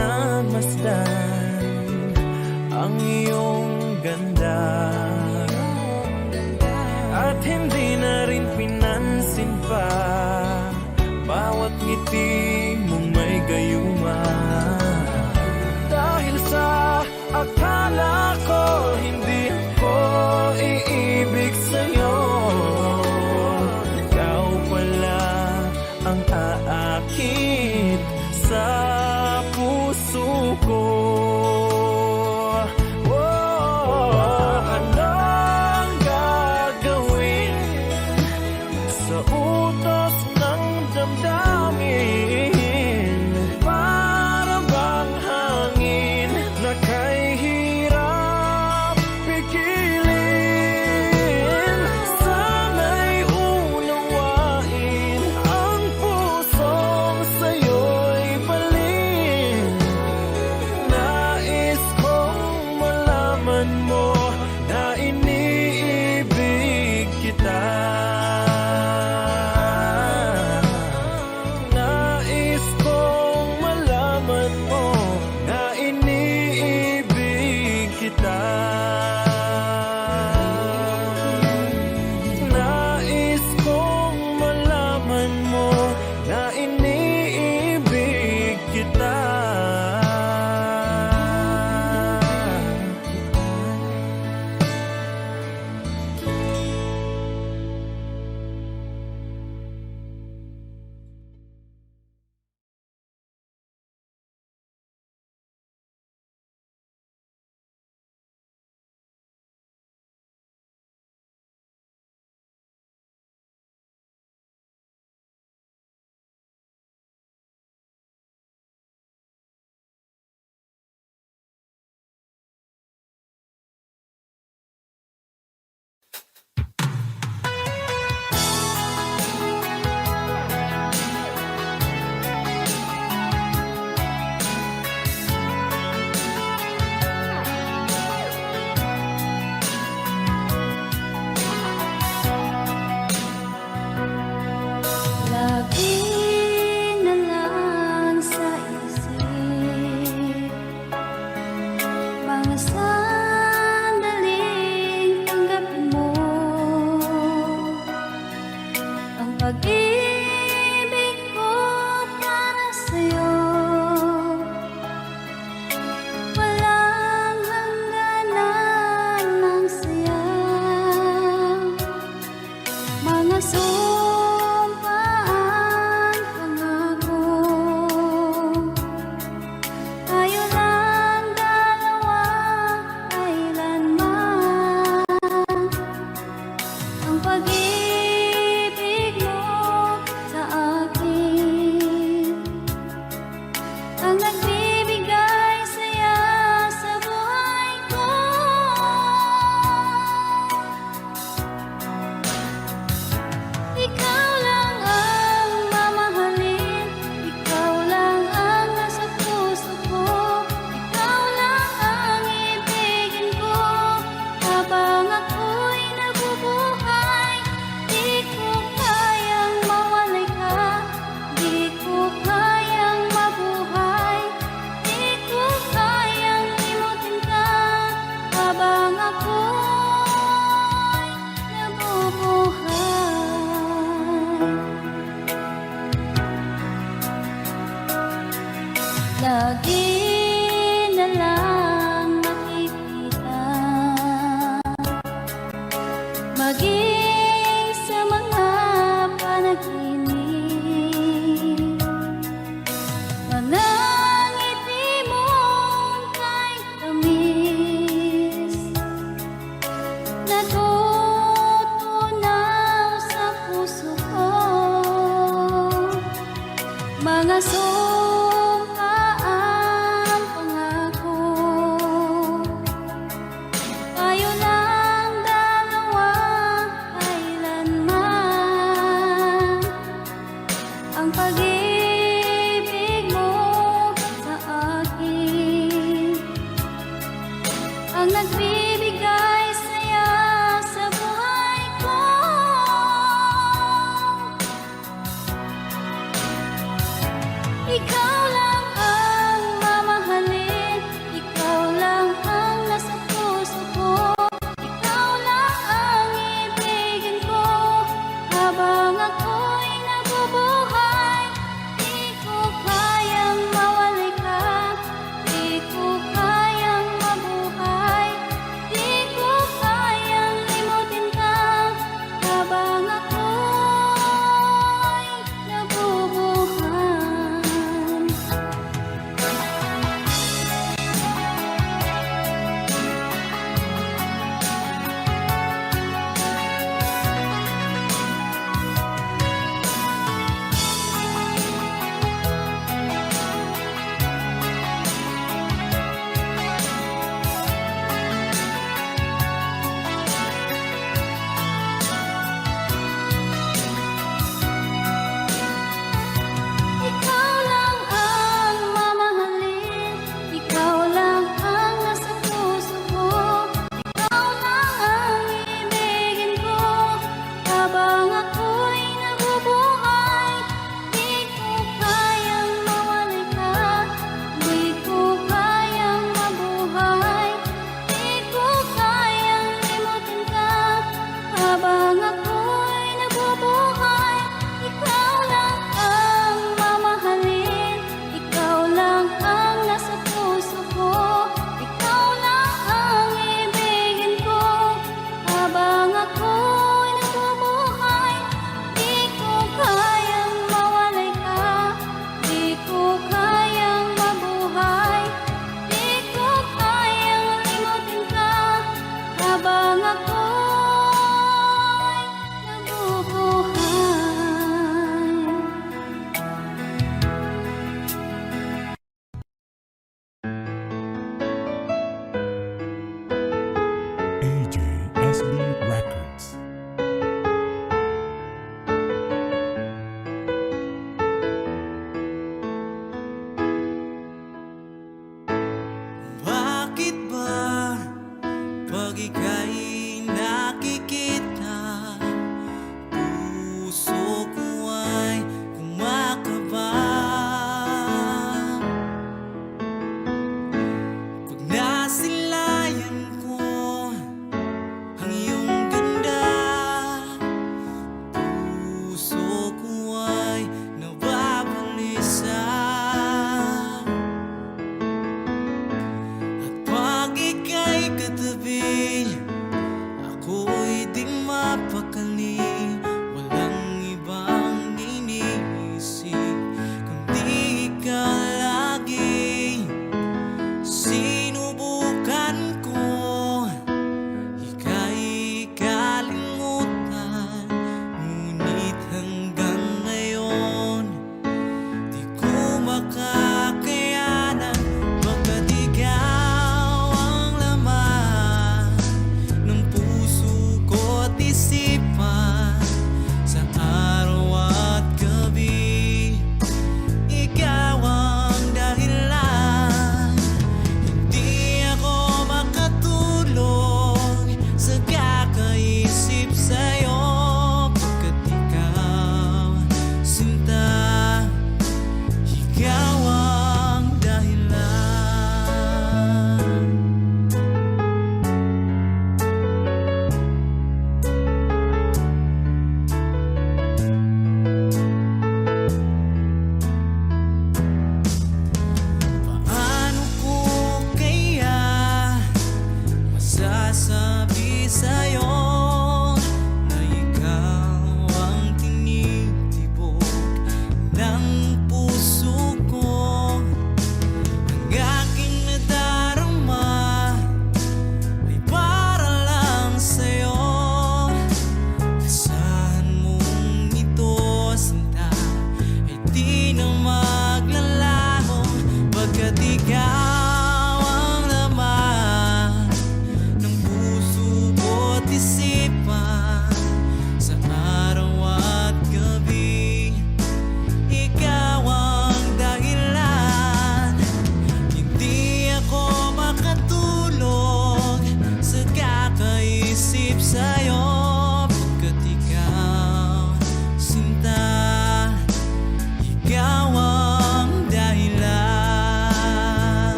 pinamasdan ang iyong ganda, at hindi na rin pinansin pa bawat ngiti mong may gayuma. Dahil sa akala ko hindi ako iibig sa'yo, ikaw pala ang aakit sa puso ko. Anong gagawin sa utos ng damdamin? Para bang hangin na kay hirap pigilin. Sana'y unawain ang pusong sa'yo'y balin. Nais kong malaman mo na iniibig kita. Nais kong malaman mo na iniibig kita. Nais kong malaman mo na iniibig kita. Lagi na lang sa isip mga sandaling tanggapin mo ang pag-ibig ko para sa'yo. Walang hangganan ng saya, mga sumpaan, pangako. Tayo lang dalawa, kailanman. Ang pag-ibig mo sa akin ang nagbibigay saya sa buhay ko. Ikaw lang ang mamahalin, ikaw lang ang nasa puso ko, ikaw lang ang ibigin ko habang ako'y nabubuhay. Di ko kayang mawalay ka, di ko kayang mabuhay, di ko kayang limutin ka habang ako'y nabubuhay. Lagi na lang nakikita, maging sa mga panaginip, mga ngiti mong kay tamis, natutunaw sa puso ko, mga sumpaan, pangako. Tayo lang dalawa, kailanman. Ang pag-ibig mo sa akin ang nagbibigay saya sa buhay ko. Ikaw lang ang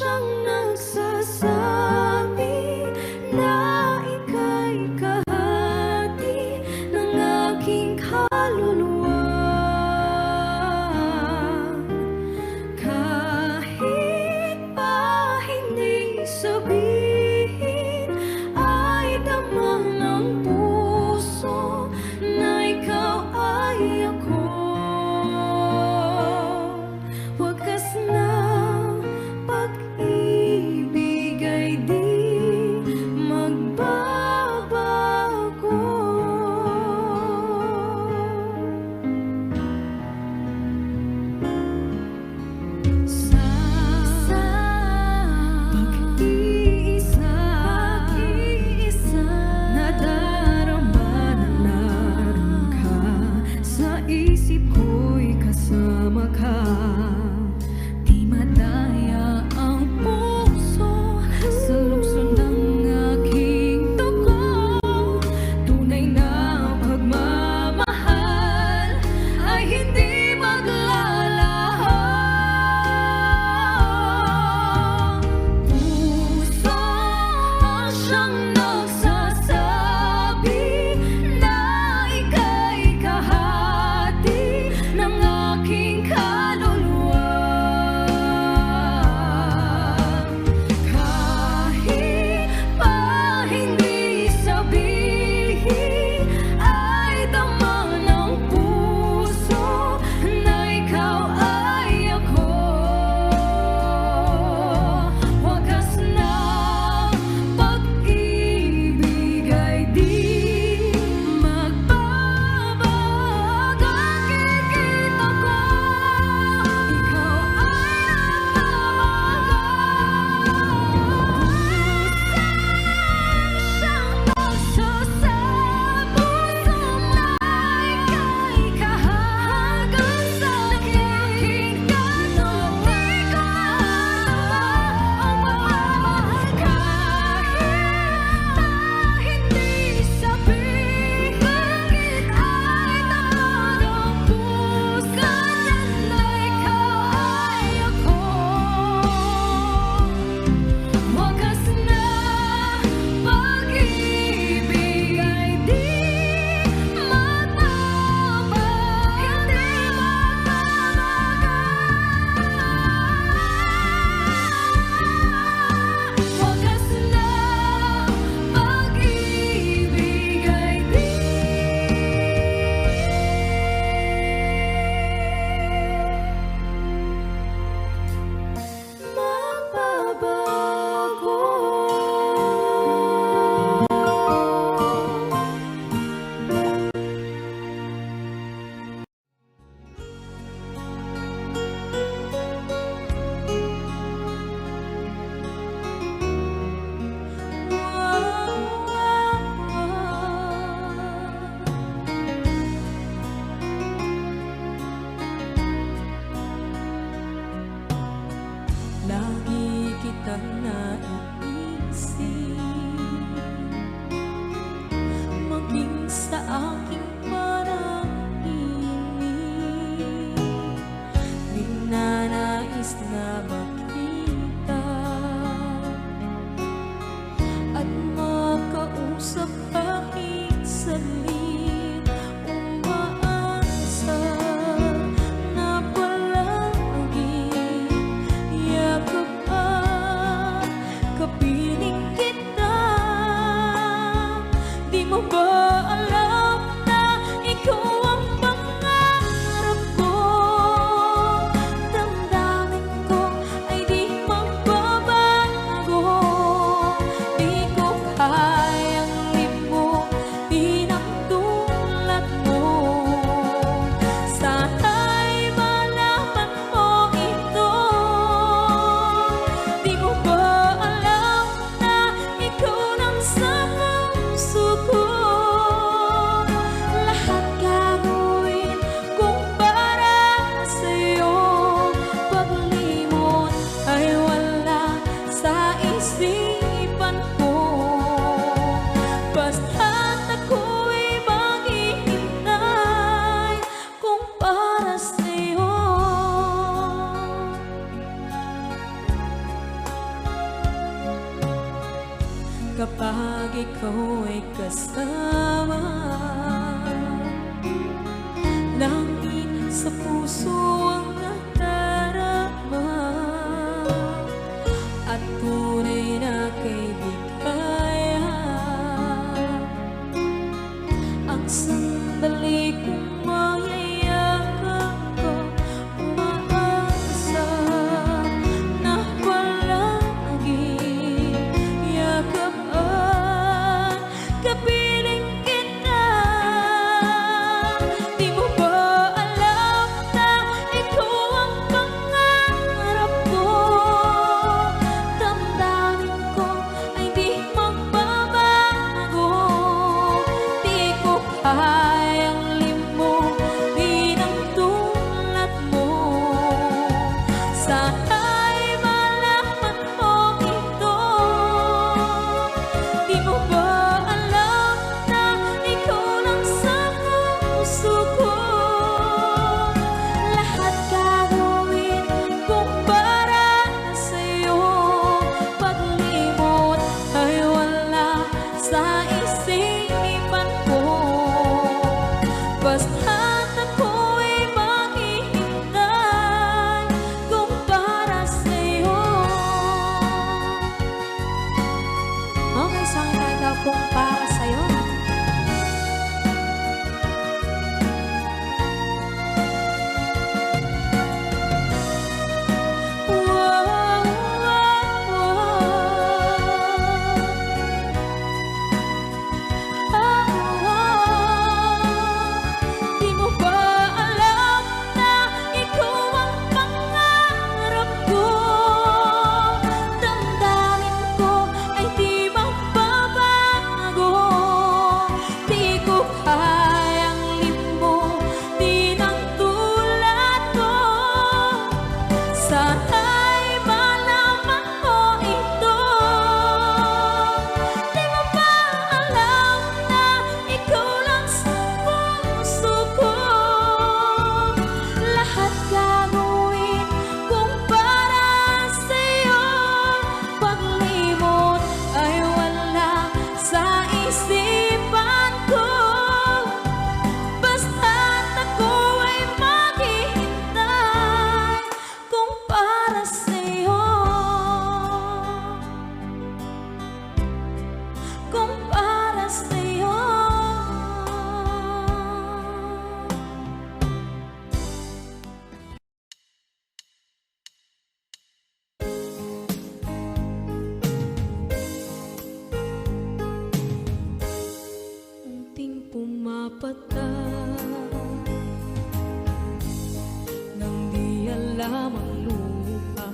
siyang nagsasabi na ika'y kahati ng aking kaluluwa. Kahit pa hindi sabihin, ay dama ng puso na ikaw ay ako. Wagas na pag-ibig ay di magbabago. Sa pag-iisa, nadarama na naroon ka. Sa isip ko'y kasama ka. Di madaya ang puso sa lukso ng aking dugo. Tunay na pagmamahal ay hindi maglalaho. Puso ang siyang nagsasabi na ika'y kahati ng aking kaluluwa. Kahit pa hindi sabihin, ay dama ng puso na ikaw ay ako. Wagas na pag-ibig ay di magbabago. Nakikita ko, ikaw ay siyang nagsasabi, puso na ika'y kahagan sa aking kaluluwa. Ang pagmamahal kahit na hindi sabihin, bakit ay dama ng puso na ikaw ay ako. Wagas na pag-ibig ay di magbabago. Hindi magbabago. Wagas na pag-ibig ay di Lagi kitang naiisip, maging sa aking parang inip. Ninanais na makita at makausap kahit saglit. Umaasa na palagi yakap at kapag ikaw ay kasama. Langit sa puso ang nadarama at tunay na kaibigan. Ang sandali kong mayayakap ka, umaasa na palaging yakap at kapiling kita. Di mo ba alam na ikaw ang pangarap ko? Damdamin ko ay di magbabago. Di ko kayang limutin ang tulad mo. Sana'y malaman mo ito. Di mo ba alam na ikaw lang sa puso ko? Lahat gagawin kung para sa'yo. Paglimot ay wala sa isipan ko. Basta't ako'y maghihintay kung para sa'yo. Okay, sa akin ay daw kung para sa'yo. Wow, di mo ba alam na ikaw ang pangarap ko? Damdamin ko ay di magbabago. Di ko kayang limutin ang tulad ko. Sana'y malaman mo ito. Di mo ba alam na ikaw lang sa puso ko? Lahat gagawin kung para sa'yo. Paglimot ay wala sa isipan ko. Basta't ako ay maghihintay kung para sa'yo. Kung para sa'yo. Unting pumapata nang di alam ang lupa.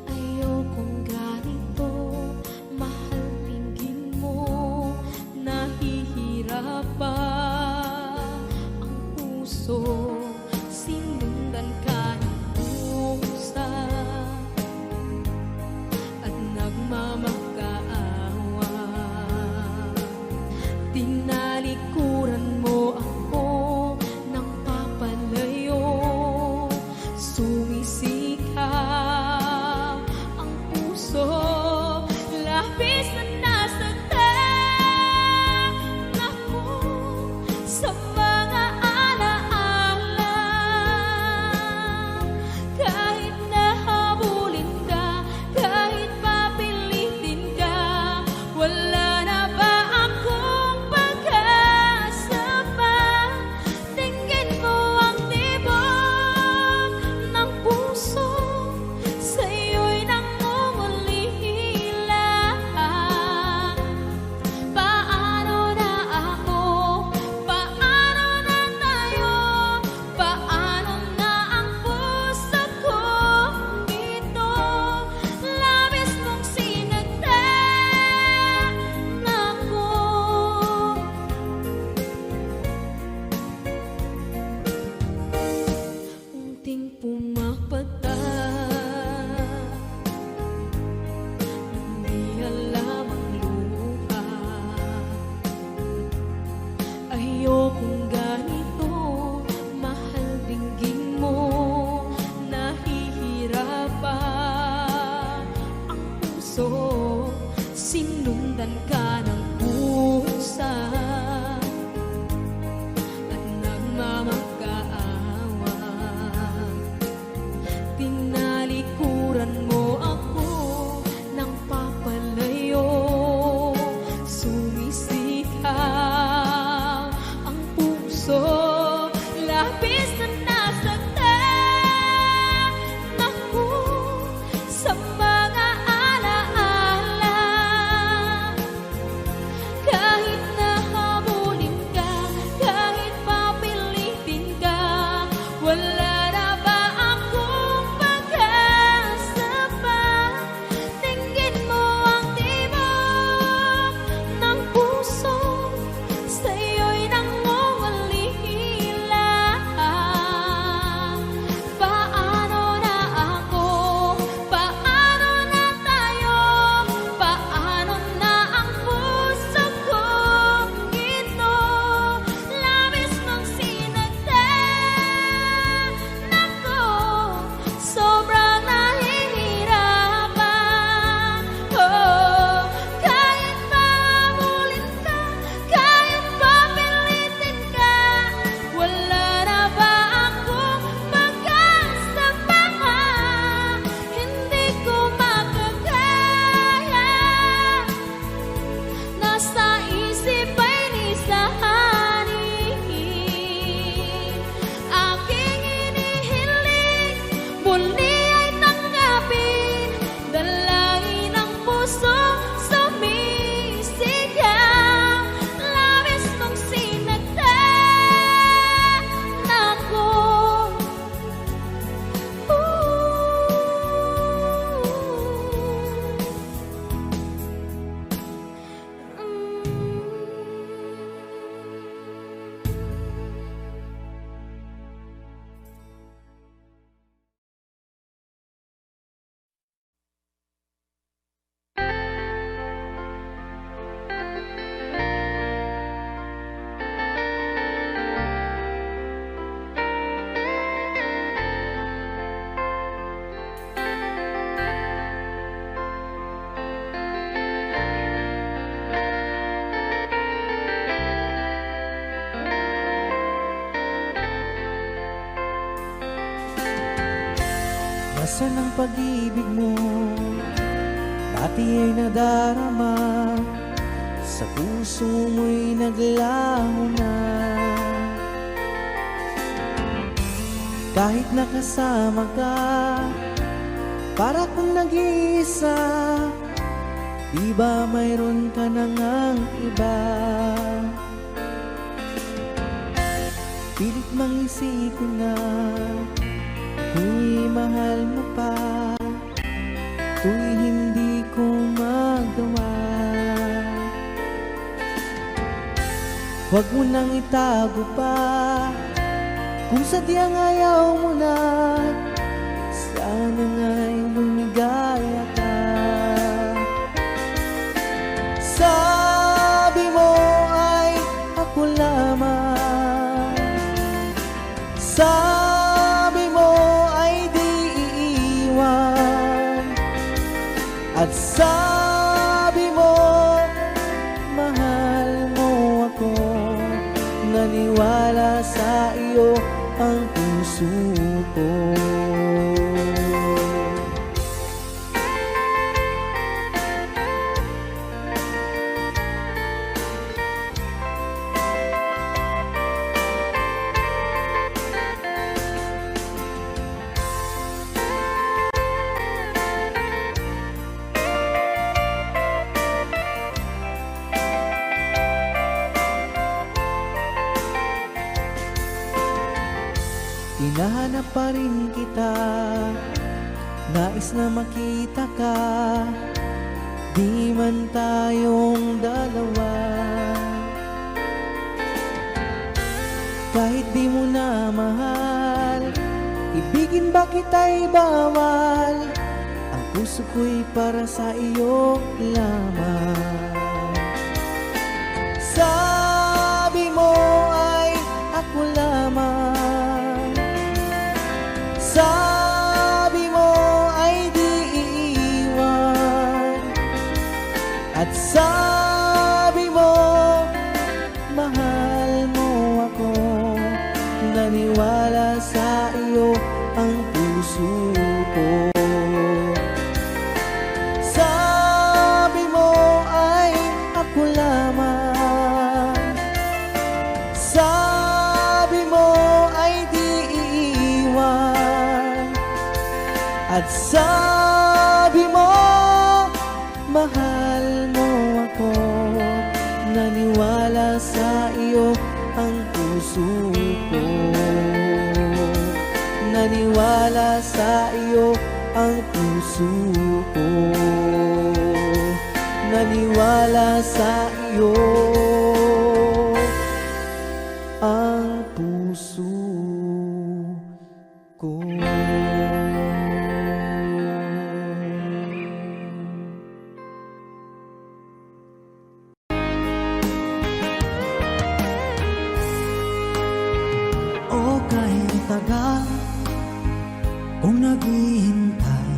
Ayokong ganito, mahal, tingin mo nahihirapan ang puso. Sinundan ka ng pusa at nagmamakaawa. Tinalikuran mo ako ng papalayo. Sumisikap ang puso, labis na nasaktan ako sa mga alaala. Kahit nahabulin ka, kahit papilitin ka, wala na ba akong pag-asa pa? Tingin mo ang tibok ng puso, sa'yo'y nangungulila. Pinalitan ka ng pusa at nagmamakaawa. Tinalikuran mo ako ng papalayo. Sumisigaw ang puso, labis na nasaktan ako sa mga alaala. Kahit nahabulin ka, kahit papilitin ka, wala na ba akong pag-asa pa? Tingin mo ang tibok ng puso, sa'yo'y nangungulila. Paano na ako? Paano na tayo? Paano na ang puso kong ito? Labis mong sinagtan ako, sobrang nahihirapan. Oh, kahit mahabulin ka, kahit papilitin ka, wala na ba akong pag-asa pa? Hindi ko makakaya. Nasa isip ay nisahanin. Aking inihiling, muli ay tanggapin. Dalangin ng puso, sumisigaw. Labis mong sinagtan ako. Nasaan ang pag-ibig mo? Dati ay nadarama, sa puso mo'y naglaho na. Kahit nakasama ka, para kung nag-iisa, di ba mayroon ka na ngang iba? Pilit mang isipin na tuw'y mahal mo pa, tuw'y hindi ko magawa. Huwag mo nang itago pa, kung sadyang ayaw mo na, sana nga'y lumigaya ka. Sabi mo ay ako lamang, sabi mo ay di iiwan, at sabi mo mahal mo ako. Naniwala sa iyo ang puso ko. Hinahanap pa rin kita, nais na makita ka, di man tayong dalawa. Kahit di mo na mahal, ibigin ba kita'y bawal? Ang puso ko'y para sa iyo lamang. Sabi mo ay ako lamang, sabi mo ay di iiwan, at sabi At sabi mo, mahal mo ako. Naniwala sa iyo ang puso ko. Naniwala sa iyo ang puso ko. Naniwala sa iyo ang puso ko. O kahit tagal kung naghihintay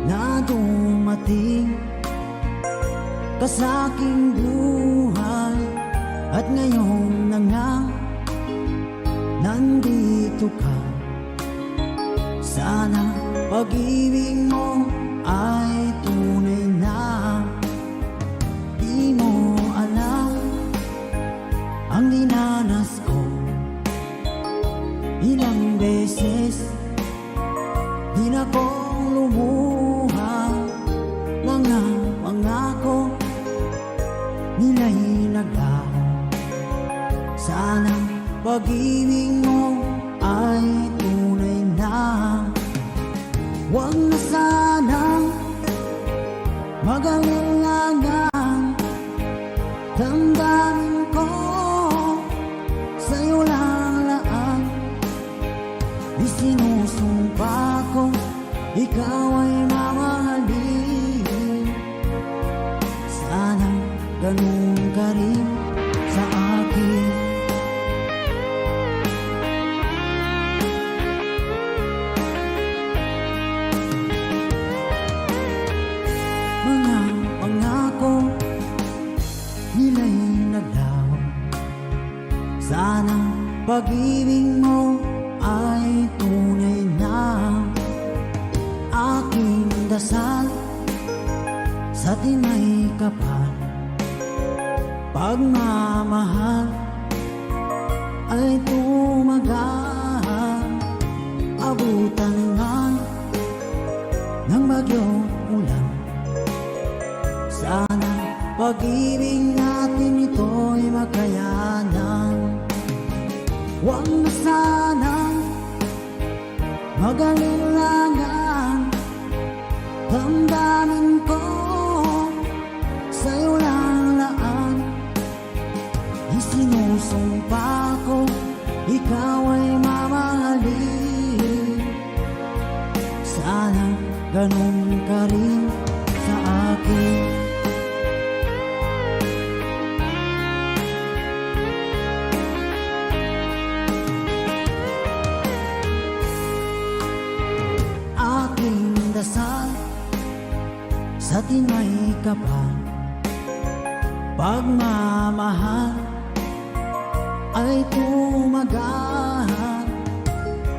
na dumating ka sa aking buhay, at ngayon na nga nandito ka. Sana pag-ibig mo ay tunay na. Di mo alam ang dinanas ko. Ilang beses di na kong lumuha. Mga pangako nila'y naglaho. Sana pag-ibig mo ay tunay na. Huwag na sanang mag-alinlangan. Damdamin ko sa'yo lalaan. Isinusumpa ko ikaw ay mamahalin. Sana ganun ka rin sa akin. Mga pangako nila'y naglaho. Sana pag-ibig mo ay tunay na. Aking dasal sa tinay kapal, pagmamahal ay tumagal. Abutan man ng bagyong ulan. Sana pag-ibig natin ito'y makayanan. Huwag na sanang mag-alinlangan. Damdamin ko sa'yo lalaan. Isinusumpa ko ikaw ay mamahalin. Sana ganun ka rin sa akin. Aking dasal sa tinay kapal, pagmamahal ay tumagal.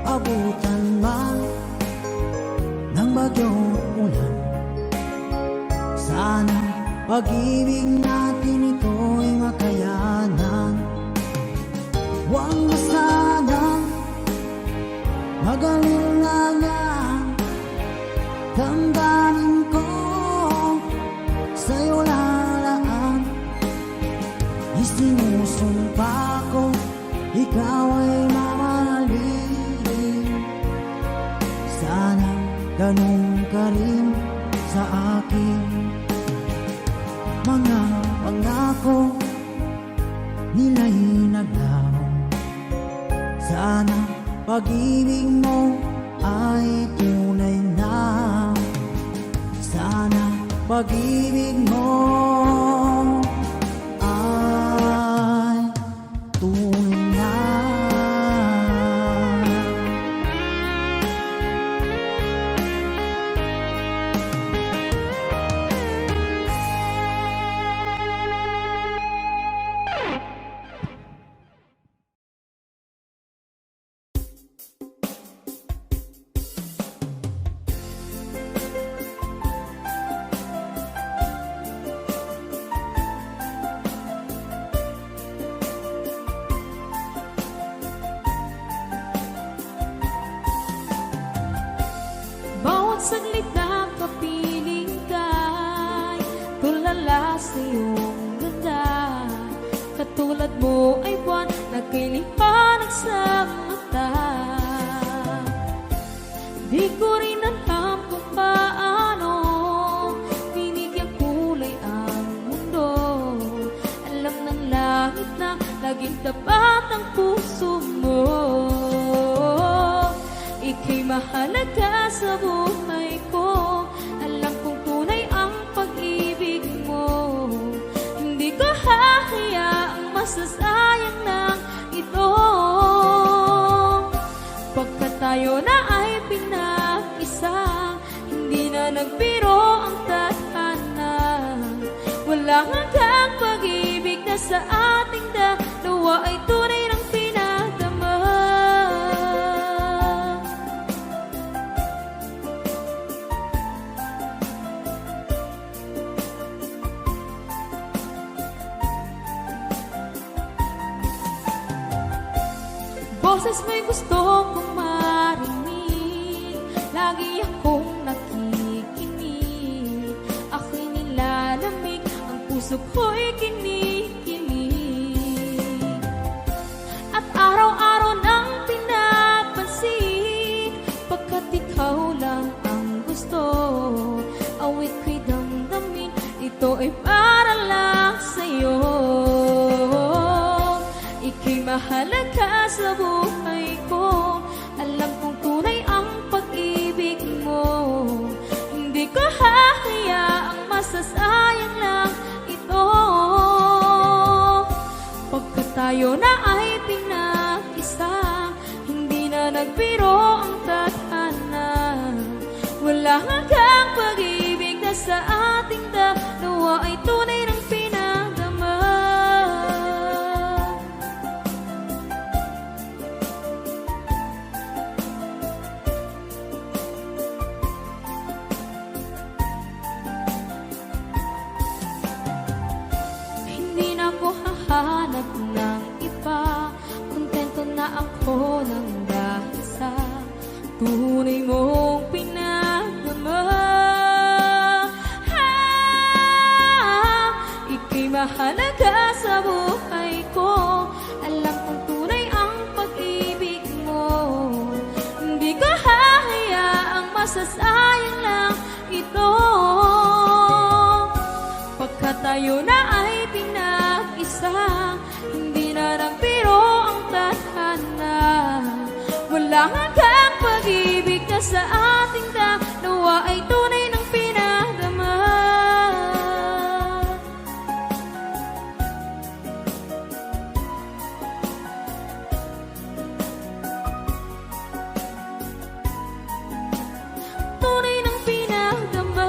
Abutan man ng bagyong ulan. Sana pag-ibig natin ito'y makayanan. Huwag na sanang mag-alinlangan. Damdamin ko sa'yo lalaan. Isinusumpa ko ikaw ay mamahalin. Sana ganun ka rin sa akin. Mga pangako nila'y naglaho. Sana pag-ibig mo ay tunay na. Sana pag-ibig mo ay tunay na. saglit na kapiling ka'y tulala sa iyong ganda. Katulad mo ay buwan na kay liwanag sa mata. Di ko rin alam kung paano binigyan kulay ang mundo. Alam ng langit na laging tapat ang puso mo. Ika'y mahalaga sa buhay ko. Alam kong tunay ang pag-ibig mo. Hindi ko hahayaang masasayang ng ito. Pagkat tayo na ay pinag-isa, hindi na nagbiro ang tadhana. Walang hanggang pag-ibig na sa ating dalawa ay tunay ng pinagdama. Boses mo'y gusto kong marinig, lagi akong nakikinig. Ako'y nilalamig, ang puso ko'y kinikilig. At araw-araw nang pinapansin, pagkat ikaw lang ang gusto. Awit ko'y damdamin, ito ay para lang sa'yo. Ika'y mahalaga sa buhay ko. Alam kong tunay ang pag-ibig mo. Hindi ko hahayaang masasayang lang ito. Pagkat tayo na ay pinag-isa, hindi na nagbiro ang tadhana. Wala hanggang pag-ibig na sa ating dalawa ay tunay ng pinagdama. Hindi na ako hahanap ng iba, kontento na ako ng dahil sa tunay mong pinagdama. Ika'y mahalaga sa buhay ko. Alam kong tunay ang pag-ibig mo. Hindi ko hahayaang masasayang lang ito. Pagkat tayo na ay pinag-isa, hindi na nagbiro ang tadhana. Wala hanggang pag-ibig na sa ating dalawa ay tunay ng pinagdama. Tunay ng pinagdama.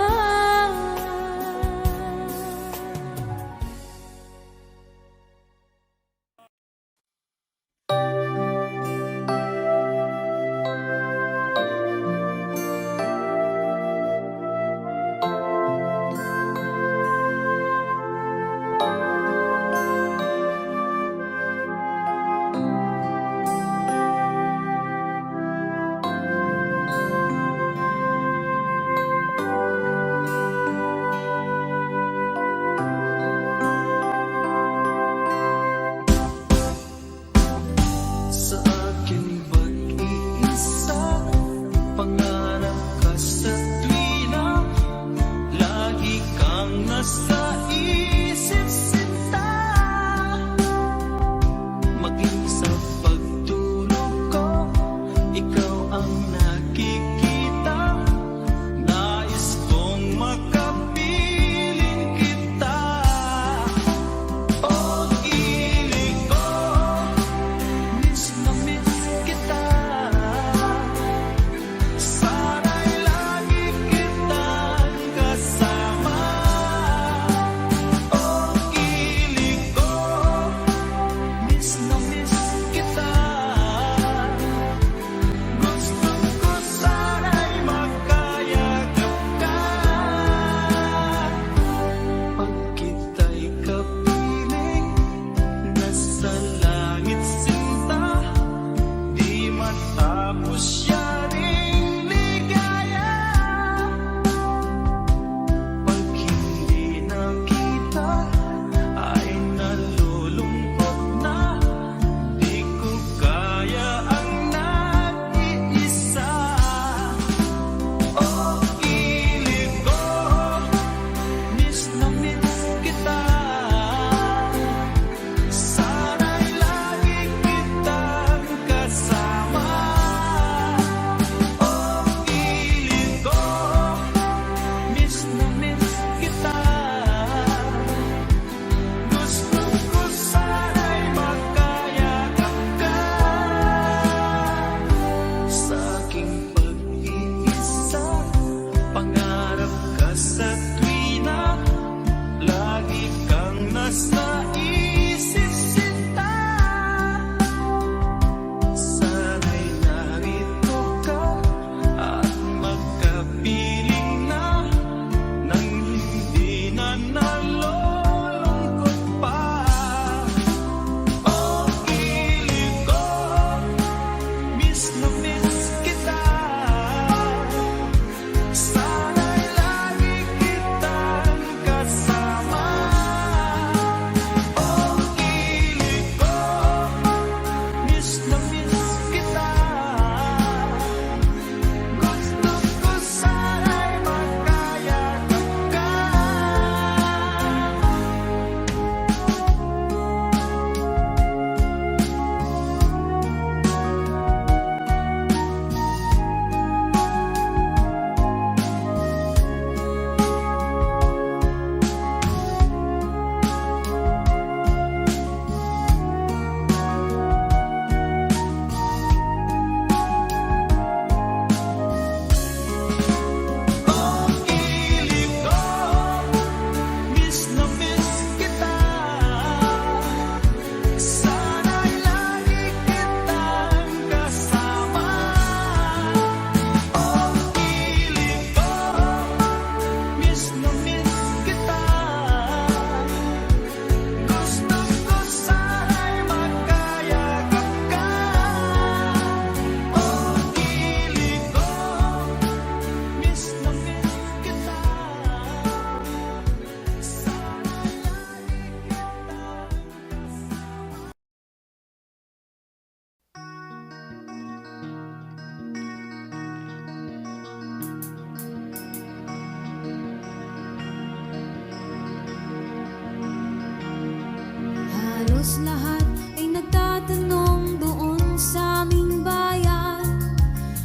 Halos lahat ay nagtatanong doon sa aming bayan,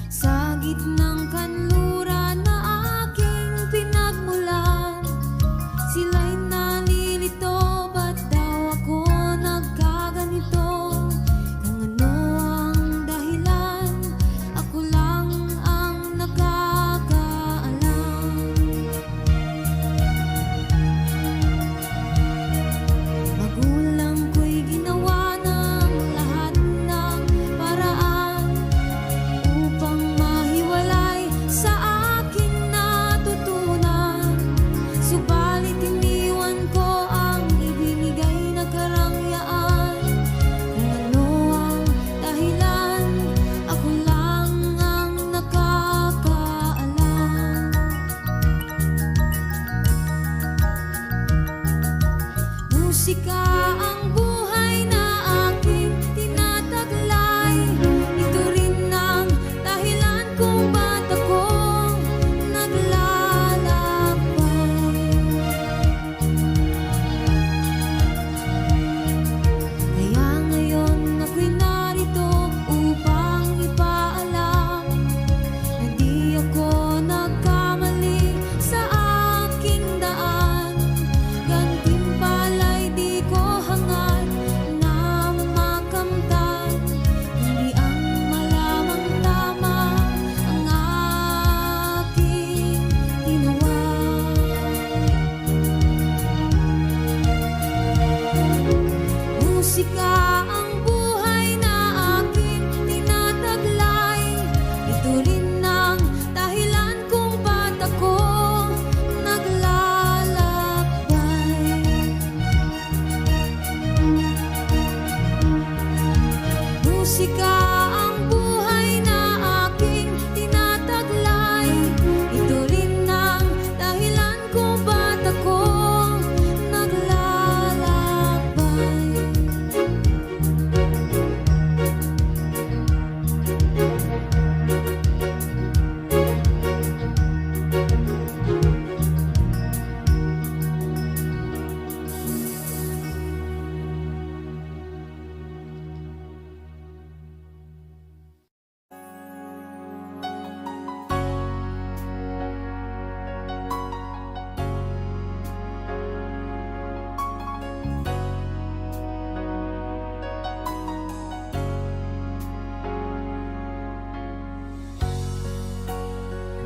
sa gitnang kanluran na aking pinagmulan. Sila'y nalilito, ba't daw ako nagkaganito? Kung ano ang dahilan, ako lang ang nakakaalam. Magulang ko'y ginawa ng lahat ng paraan upang mahiwalay sa aking natutunan. Subalit iniwan ko ang ibinigay na karangyaan. Kung ano ang dahilan, ako lang ang nakakaalam. Musika ang buhay na aking tinataglay. Ito rin ang dahilan kung ba't ako naglalakbay. Kaya ngayon ako'y narito upang ipaalam na di ako nagkamali sa aking daan. Gantimpala'y di ko hangad na makamtan, hindi ang malamang tama ang aking ginawa. Musika ang buhay na aking tinataglay. Ito rin ang dahilan kung ba't ako naglalakbay. Musika ang buhay na aking tinataglay. Ito rin ang dahilan kung ba't ako naglalakbay.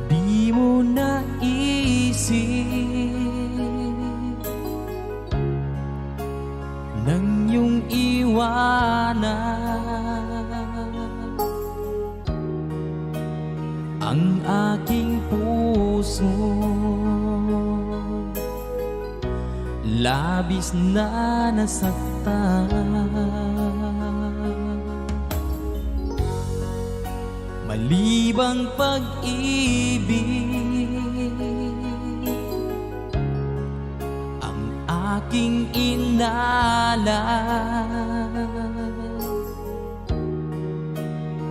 Di mo naisip nang iyong iwanan ang aking puso. Labis na nasaktan, malibang pag-ibig ang aking inalan.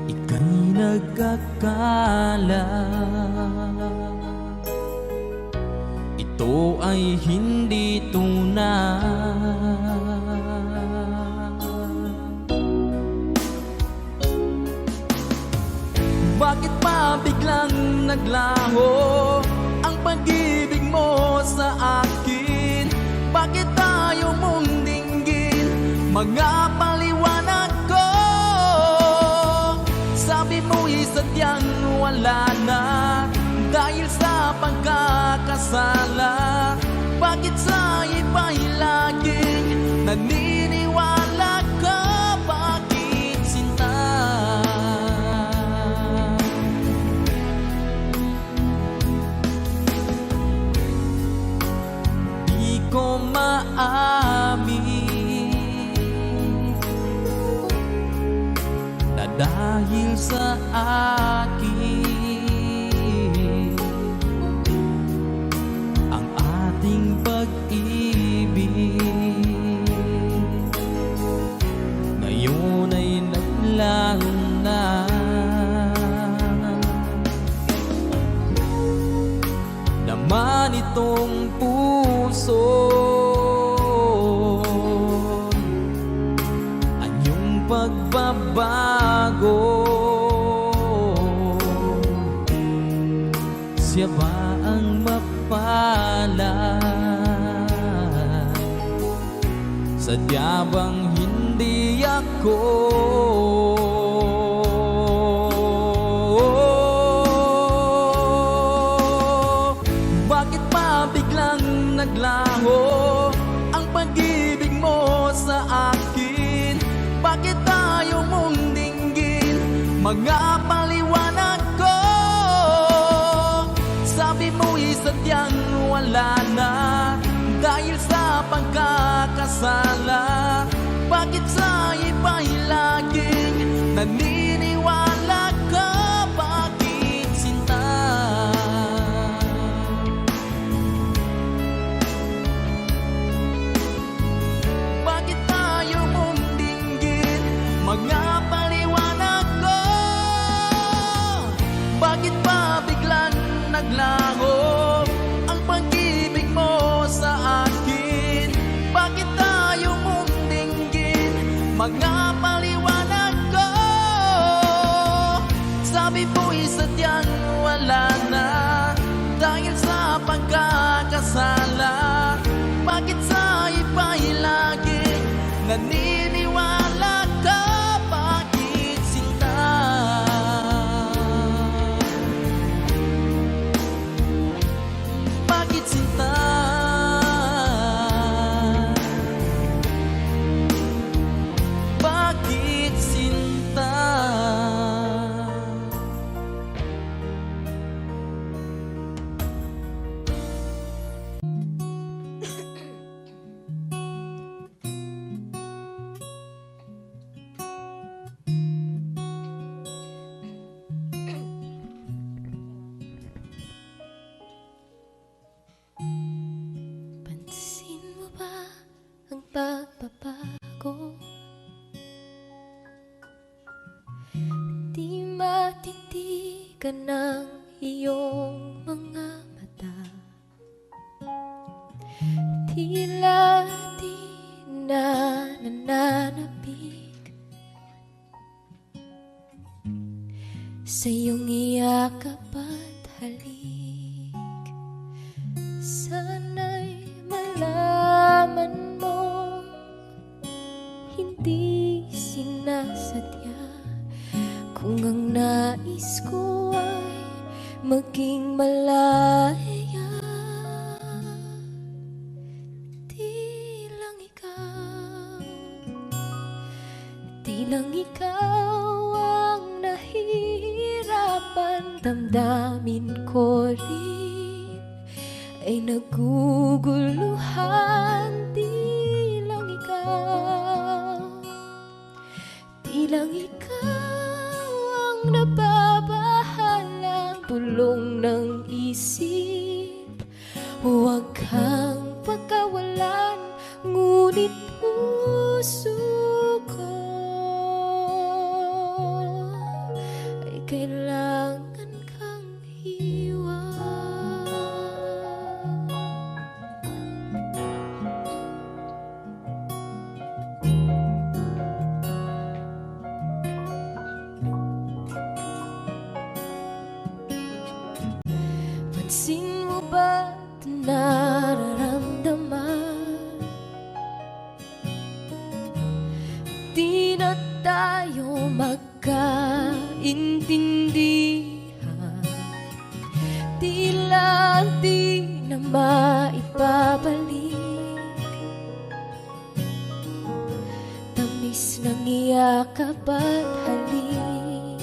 Ika'y nagkakala, ito ay hindi tunay. Bakit pa biglang naglaho ang pag-ibig mo sa akin? Bakit tayo mong dinggin mga paliwanag ko? Sabi mo'y sadyang wala na dahil sa pagkakasala. Bakit sa iba'y laging naniniwala ka? Bakit sinta? Di ko maamin na dahil sa akin ang ating pag-ibig ngayon ay naglaho na. Naman itong puso ang mapalad. Sadya bang hindi ako bakit pa biglang naglaho ang pag-ibig mo sa akin? Bakit tayo mong dinggin mga paliwanag ko? Sabi mo'y sadyang wala na dahil sa pagkakasala. Bakit sa iba'y laging naniniwala ka? Bakit sinta? Bakit tayo mong dinggin mga paliwanag ko? Bakit pa biglang naglaho ang pag-ibig mo sa akin? Bakit tayo mong dinggin mga paliwanag ko? Sabi mo'y sadyang wala na dahil sa pagkakasala. Bakit sa iba'y laging naniniwala ka? Bakit sinta? Bakit sinta? Bakit sinta? Pansin mo ba ang pagbabago? Di matitigan ng iyong mga mata. Tila di na nananabik sa iyong iyakap at halik. Sana'y malaman mo hindi sinasadya kung ang nais ko ay maging malaya. Di lang ikaw ang nahihirapan. Damdamin ko rin ay naguguluhan. Di lang ikaw ang nababahala. Bulong ng isip, huwag kang pagkawalan, ngunit puso ko ay kailangan kang iwan. Pansin mo ba't nararamdaman? Di na tayo magkaintindihan. Tila di na maibabalik tamis ng iyakap at halik.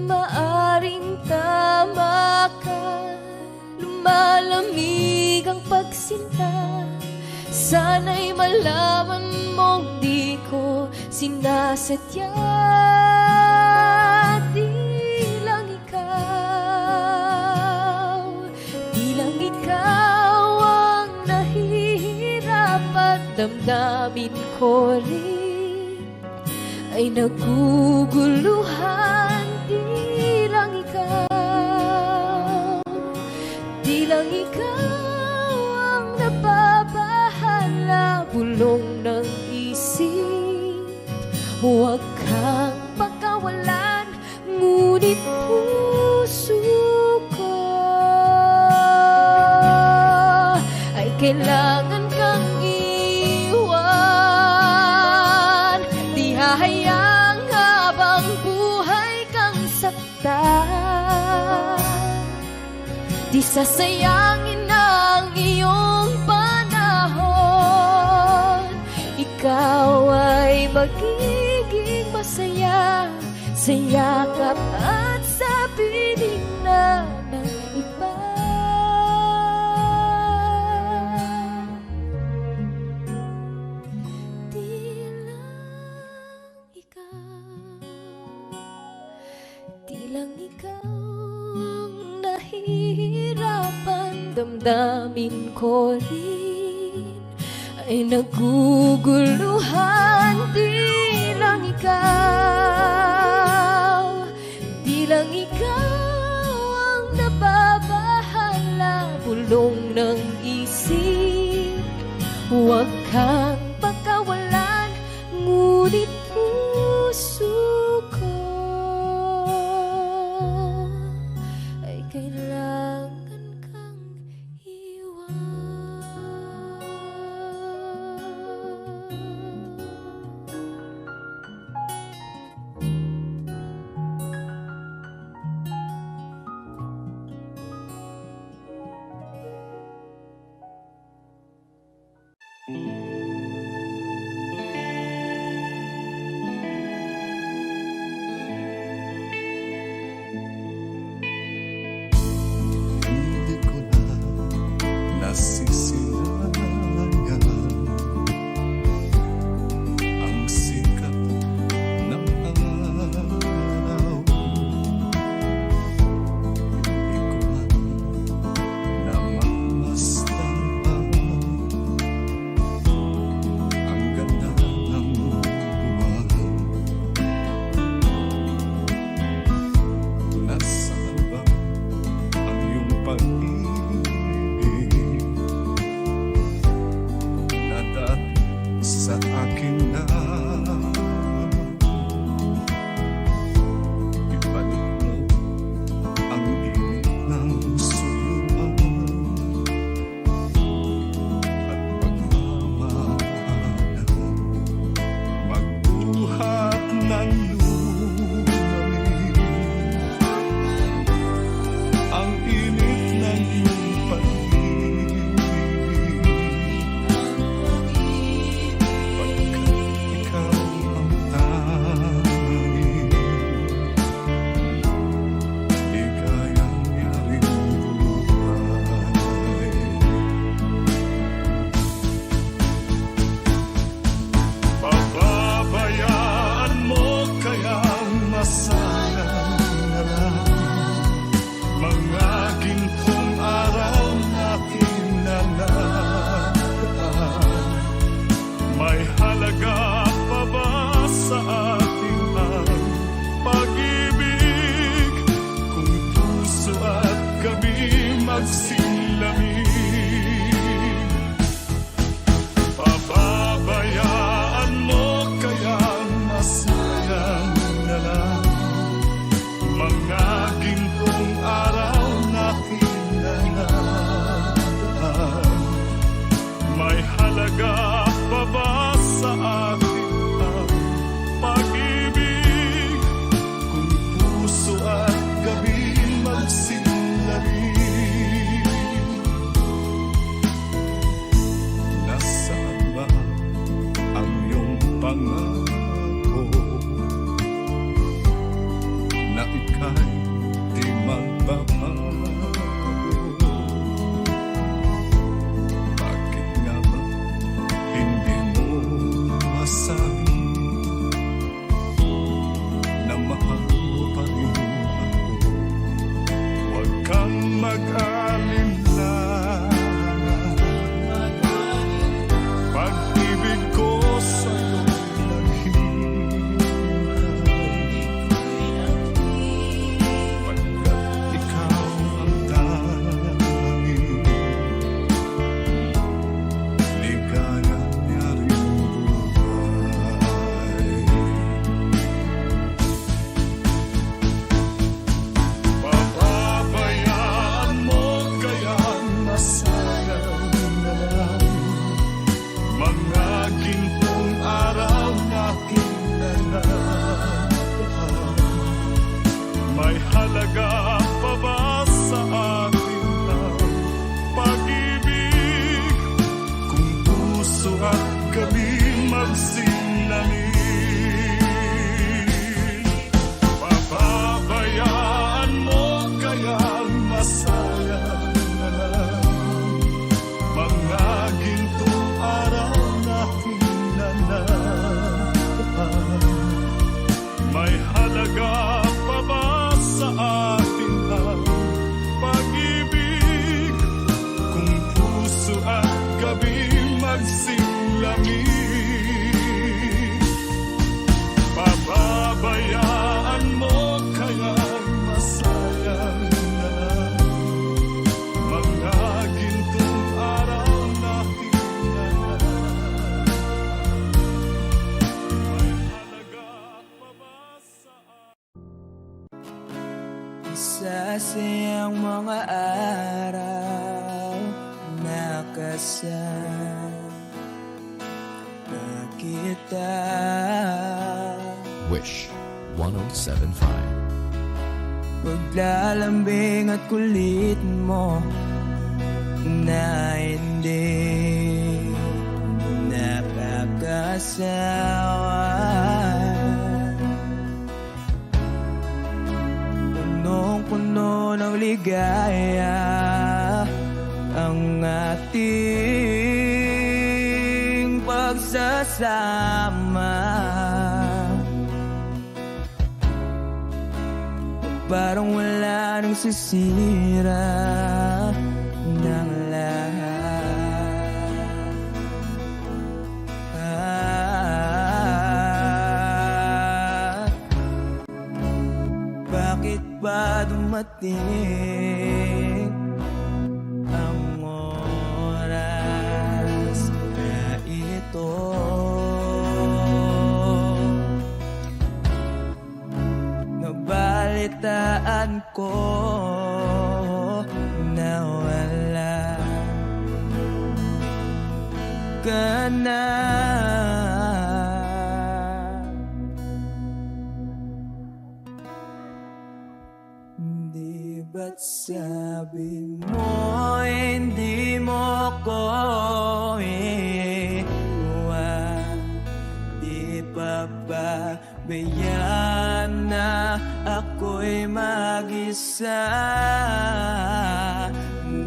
Maaring tama ka, lumalamig ang pagsinta. Sana'y malaman mong di ko sinasadya. Di lang ikaw ang nahihirapan. Damdamin ko rin ay naguguluhan. Di lang ikaw ang nababahala. Bulong ng isip, huwag kang pagkawalan, ngunit puso ko kailangan kang iwan. Di hahayang habang buhay kang saktan. Di sasayangin ang iyong panahon. Ikaw ay magiging masaya sa yakap at sa piling na ng iba. Di lang ikaw ang nahihirapan. Damdamin ko rin ay naguguluhan. Di lang ikaw, di lang ikaw ang nababahala. Bulong ng isip, huwag kang pagkawalan, ngunit puso ko ay kailangan kang iwan. Hindi ko na nasisilayan ang sikat ng araw. Hindi ko man namamasdan ang ganda ng buwan. Nasaan ba ang iyong pag-ibig na dati sa akin na ibalik mo ang init ng suyuan at pagmamahal, magbuhat ng lumalim ang init ng iyong pag-ibig, pagkat ikaw ang tanging ligayang yaring buhay. Pababayaan mo kayang masayang na lang mga gintong araw natin na nakaraan. May halaga pa ba sa atin ang pag-ibig kung puso at gabi magsilamig? Pababayaan mo kayang masayang na lang mga gintong araw natin na nakaraan. May halaga pa ba sa atin ang pag-ibig kung puso at gabi magsilamig? Nasaan ba Wish 1075. Paglalambing at kulit mo na hindi nakakasawa. Punong-puno ng ligaya ang ating pagsasama. Parang wala nang sisira ng lahat. Bakit ba dumating ang oras na ito? Nabalitaan ko na wala ka na. Di ba't sabi mo hindi mo ko iwan? Di pa ba bayaan na ako'y mag-isa?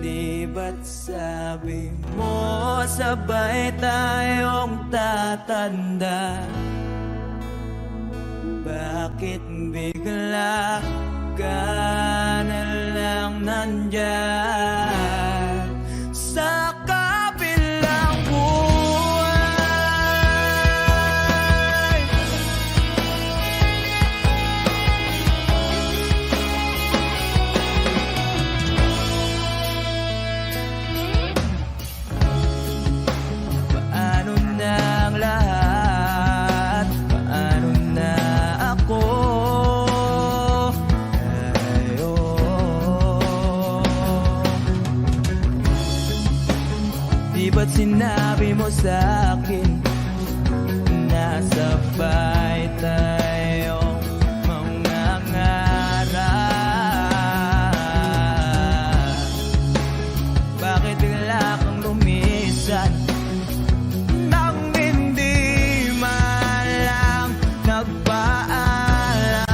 Di ba't sabi mo sabay tayong tatanda? Bakit bigla ka na lang nandyan sa kabilang buhay? Paano na ang lahat? Paano na ako? Di ba't sinabi mo sa'kin na sabay tayong mangangarap? Bakit bigla kang lumisan nang hindi man lang nagpaalam?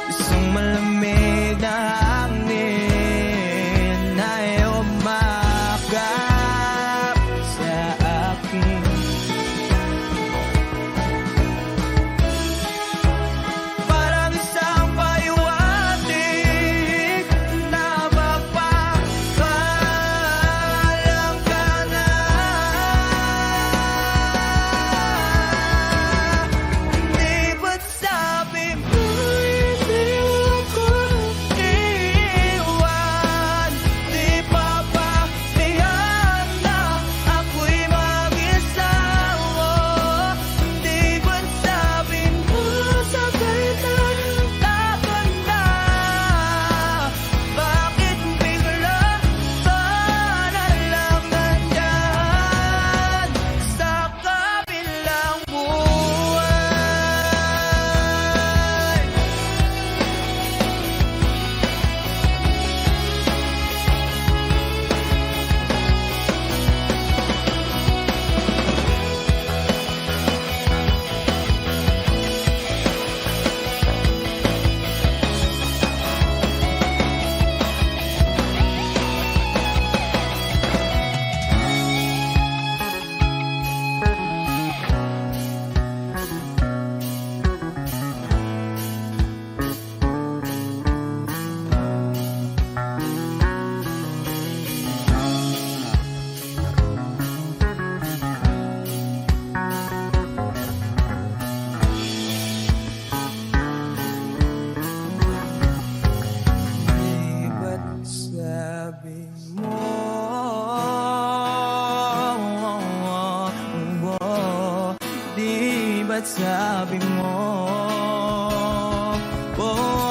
Isang malamig na hangin ay umakap sa akin. Parang isang paywating na magpapaalam ka na. Di ba't sabi mo hindi ako iwan? Di pa ba tiyan na ako'y mag-isa? Di ba't sabi mo sabay tayong tatanda? Bakit bigla ka na lang nandyan sa kabilang buhay? Di ba't sabi mo di ba't sabi mo oh, oh.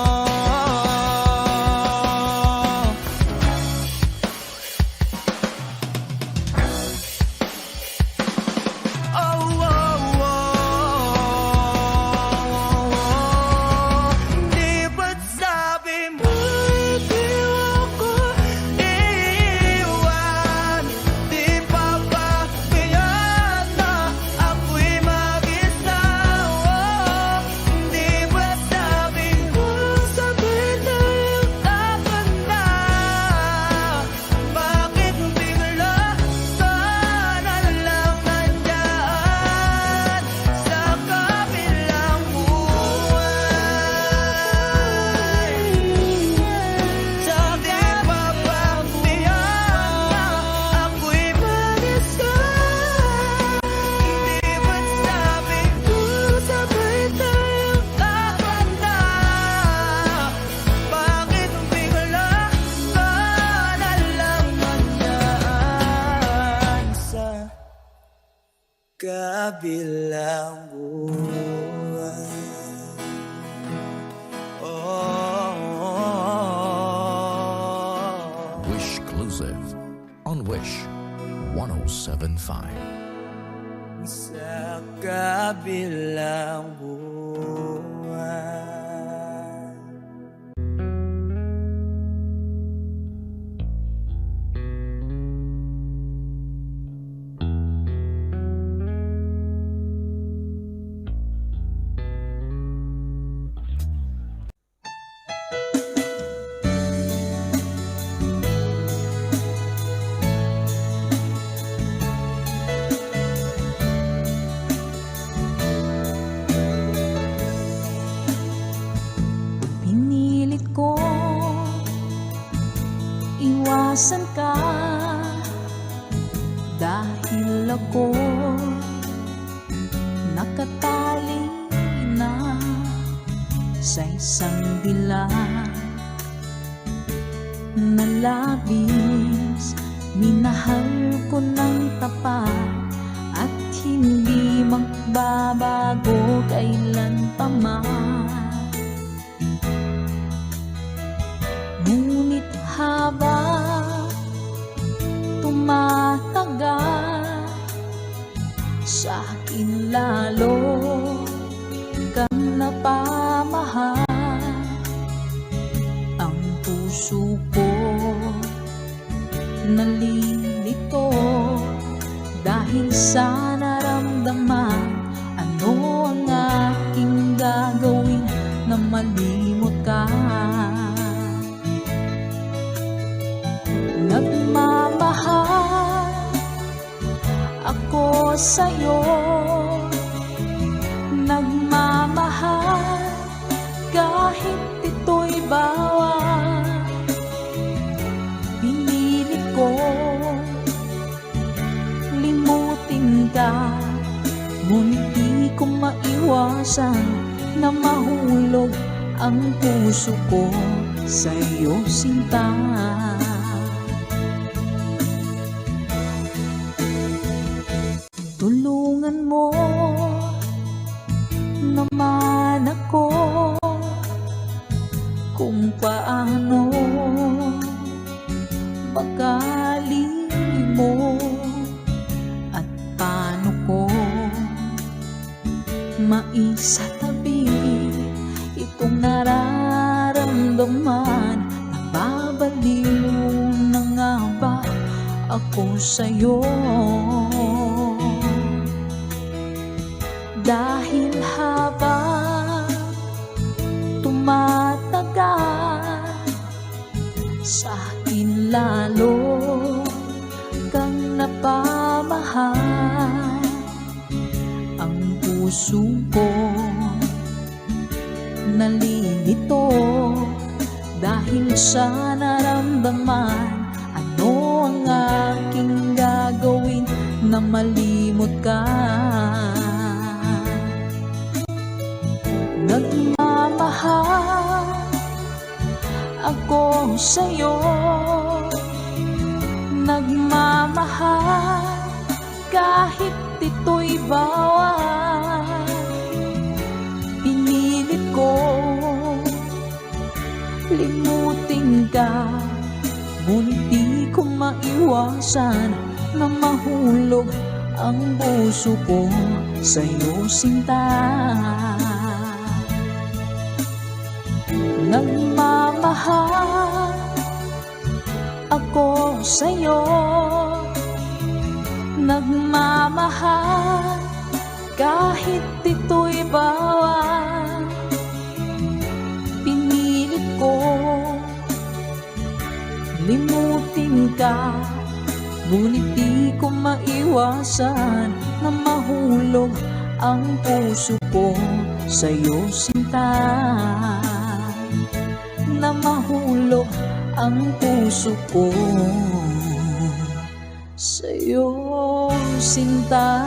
kabilang buwan. Wish Exclusive on Wish 1075. Sa kabilang buwan. Pinilit ko iwasan ka dahil ako nakatali na sa isang dilag na labis. Minahal ko ng tapat at hindi magbabago kailan pa man. Ngunit habang tumatagal, sa akin lalo kang napamahal. Ang puso ko nalilito dahil sa naramdaman. Ano ang aking gagawin na malimot ka? Nagmamahal ako sa'yo, nagmamahal kahit ito'y bawal. Pinilit ko limutin ka, ngunit di ko maiwasan na mahulog ang puso ko sa'yo, sinta. Tulungan mo naman ako kung paano makalimot at paano ko maisatabi itong nararamdaman. Nababaliw na nga ba ako sa'yo? Dahil habang tumatagal, sa akin lalo kang napamahal. Ang puso ko nalilito dahil sa naramdaman. Ano ang aking gagawin na malimot ka? Nagmamahal ako sa'yo, nagmamahal kahit ito'y bawal. Pinilit ko limutin ka, ngunit di ko maiwasan na mahulog ang puso ko sa'yo, sinta. Nagmamahal ako sa'yo, nagmamahal kahit ito'y bawal. Pinilit ko limutin ka, ngunit di ko maiwasan na mahulog ang puso ko sa'yo, sinta. Na mahulog ang puso ko sa'yo, sinta.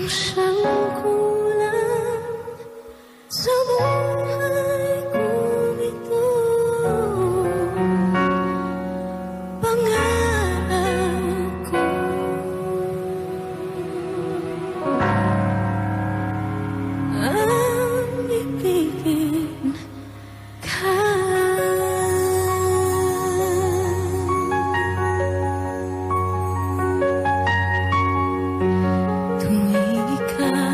ang siyang kulang sa buhay kong ito. Pangarap ko ang ibigin ka. Tuwing ikaw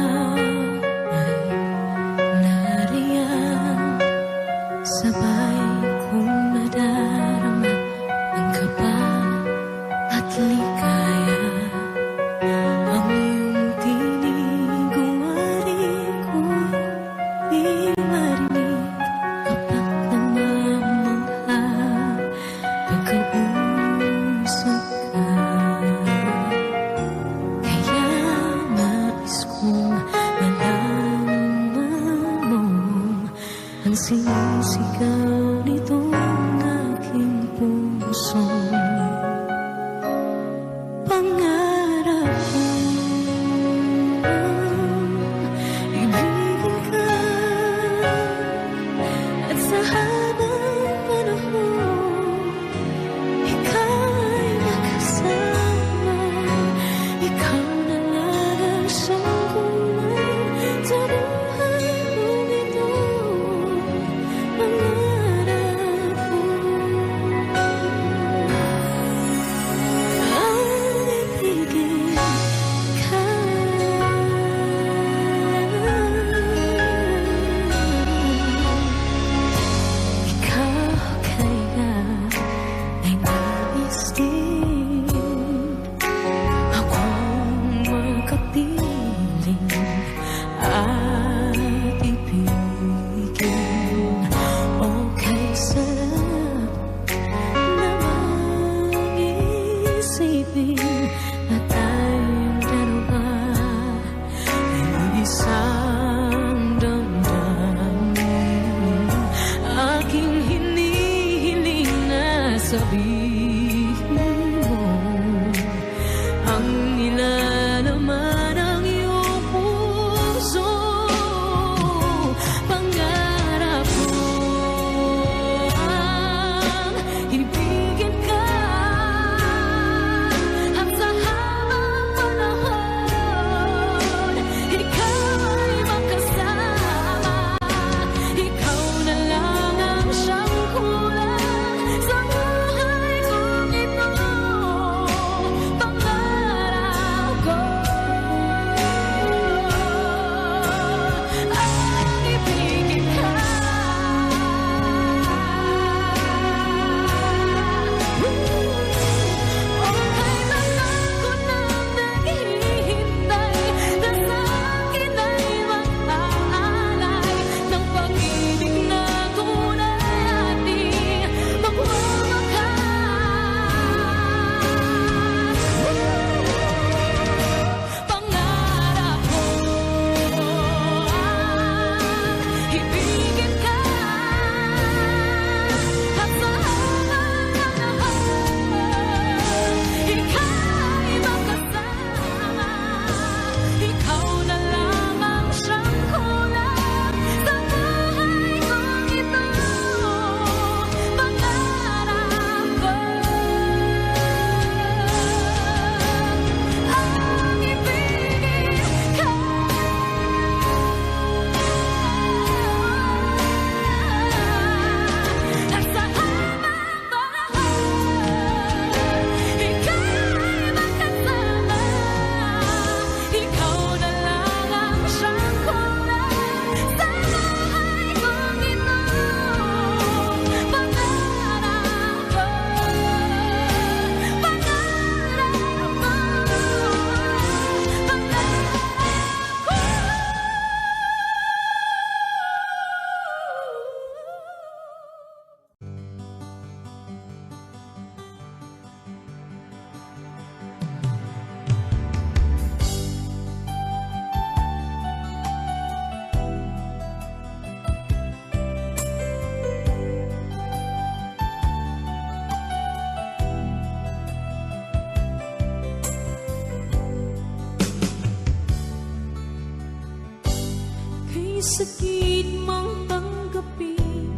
May sakit mang tanggapin,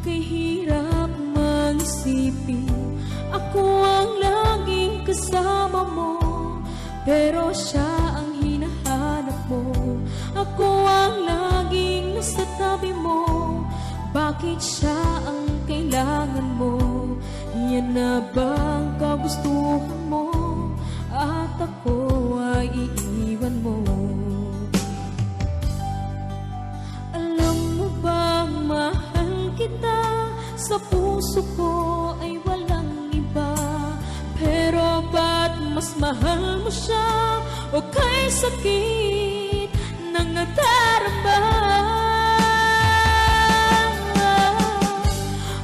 kay hirap mag-isipin. Ako ang laging kasama mo, pero siya ang hinahanap mo. Ako ang laging nasa tabi mo, bakit siya ang kailangan mo? Yan na bang kagustuhan mo? At ako ay iiwan mo. Alam mo bang mahal kita? Sa puso ko ay walang iba. Pero ba't mas mahal mo siya? O kay sakit ng nadarama?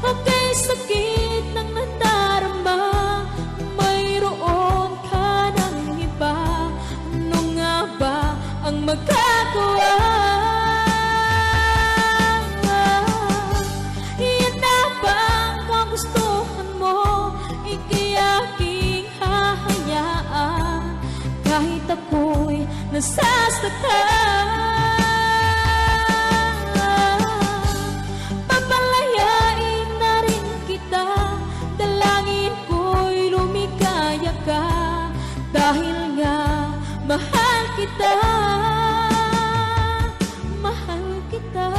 O kay sakit ng nadarama? Mayroon ka ng iba. Ano nga ba ang magagawa? Yan na ba ang kagustuhan mo? Ika'y aking hahayaan, kahit ako'y nasasaktan. Papalayain na rin kita, dalangin ko'y lumikaya ka, dahil nga mahal kita, mahal kita.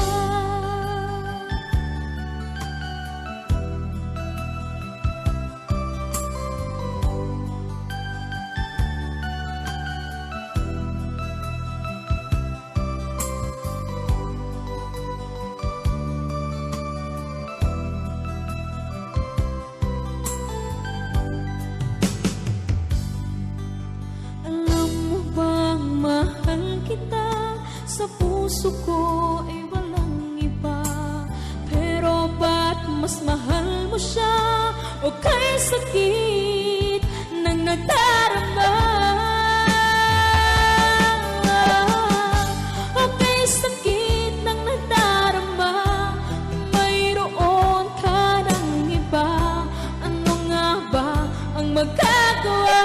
Alam mo bang mahal kita? Sa puso ko ay walang iba. Pero ba't mas mahal mo siya? O kay sakit ng nadarama? O kay sakit ng nadarama? Mayroon ka ng iba. Ano nga ba ang magagawa?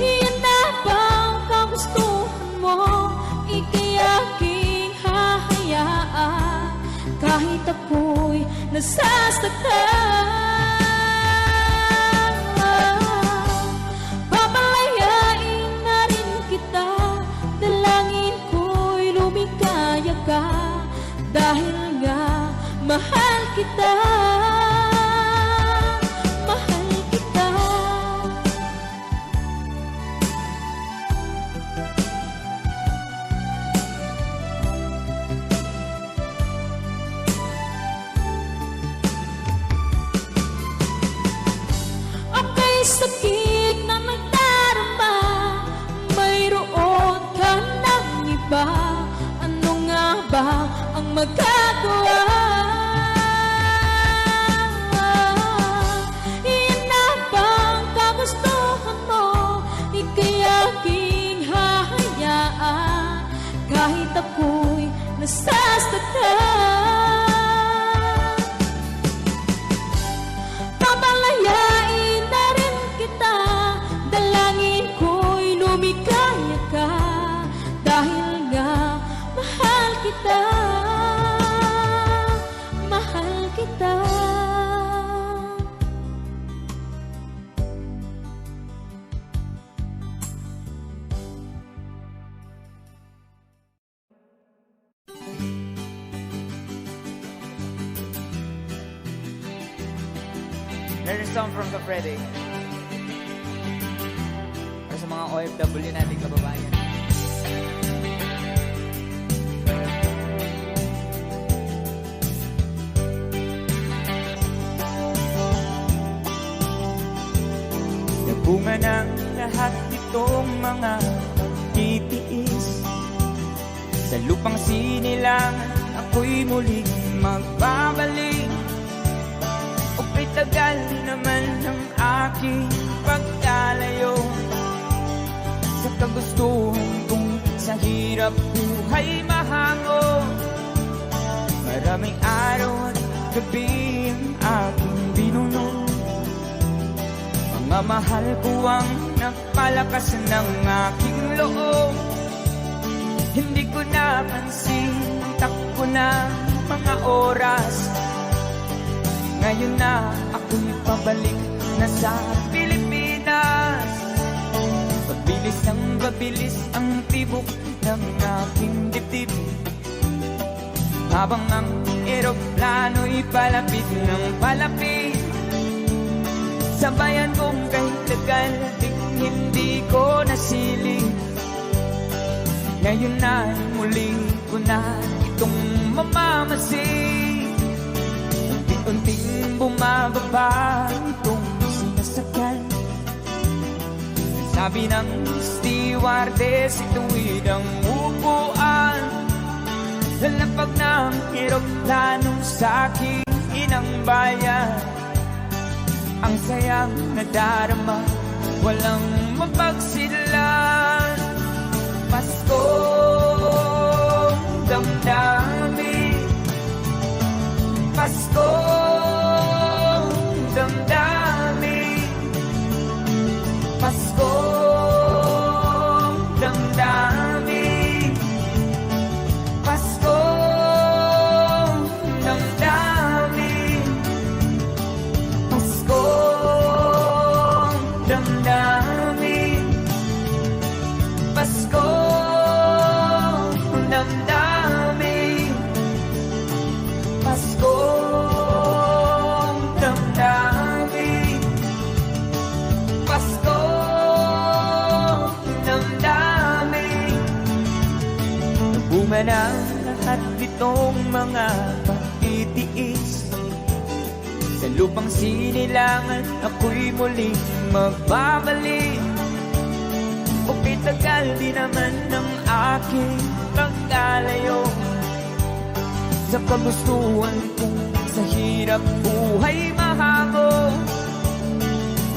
Yan na ba ang kagustuhan mo? Ika'y aking hahayaan, kahit ako'y nasasaktan. Papalayain na rin kita, dalangin ko'y lumikaya ka, dahil nga mahal kita, mahal kita. Aka'y sakit na nagdarama, mayroon ka ng iba. Ano nga ba ang magagawa? Yan na ba ang kagustuhan mo? Ika'y aking hahayaan, kahit ako'y nasasaktan. Papalayain na rin kita, dalangin ko'y lumikaya ka, dahil nga mahal kita, mahal kita. There's a song from the Freddy. Para sa mga OFW nating kababayan. Nabunga ng lahat itong mga titiis. Sa lupang sinilangan, ako'y muling magbabalik. O kay tagal naman ng aking pagkalayo sa kagustuhan kong sa hirap buhay mahango. Maraming araw at gabi ang aking binuno, mga mahal ko ang nagpalakas ng aking loob. Hindi ko napansin, takbo na mga oras. Ngayon na ako'y pabalik na sa Pilipinas. Pabilis ang tibok ng aking dibdib, habang ang eroplano'y palapit ng palapit. Sa bayan kong kahit tagal, hindi ko nasilip. Ngayon na muli ko na itong mamamasid. Unti-unting bumababa itong sinasakyan. Sabi ng stewardess, ituwid ang upuan. Lalapag ng eroplano sa aking inang bayan. Ang sayang nadarama, walang mapagsilan. Paskong damdamin, Paskong damdamin, Paskong damdamin, Paskong damdamin, Paskong damdamin, Paskong damdamin, Paskong damdamin, Paskong damdamin. Bunga ng lahat nitong mga pagtitiis. Sa lupang sinilangan, ako'y muling magbabalik. Okay, tagal di naman ng aking pagkalayo sa kagustuhan kong sa hirap buhay mahango.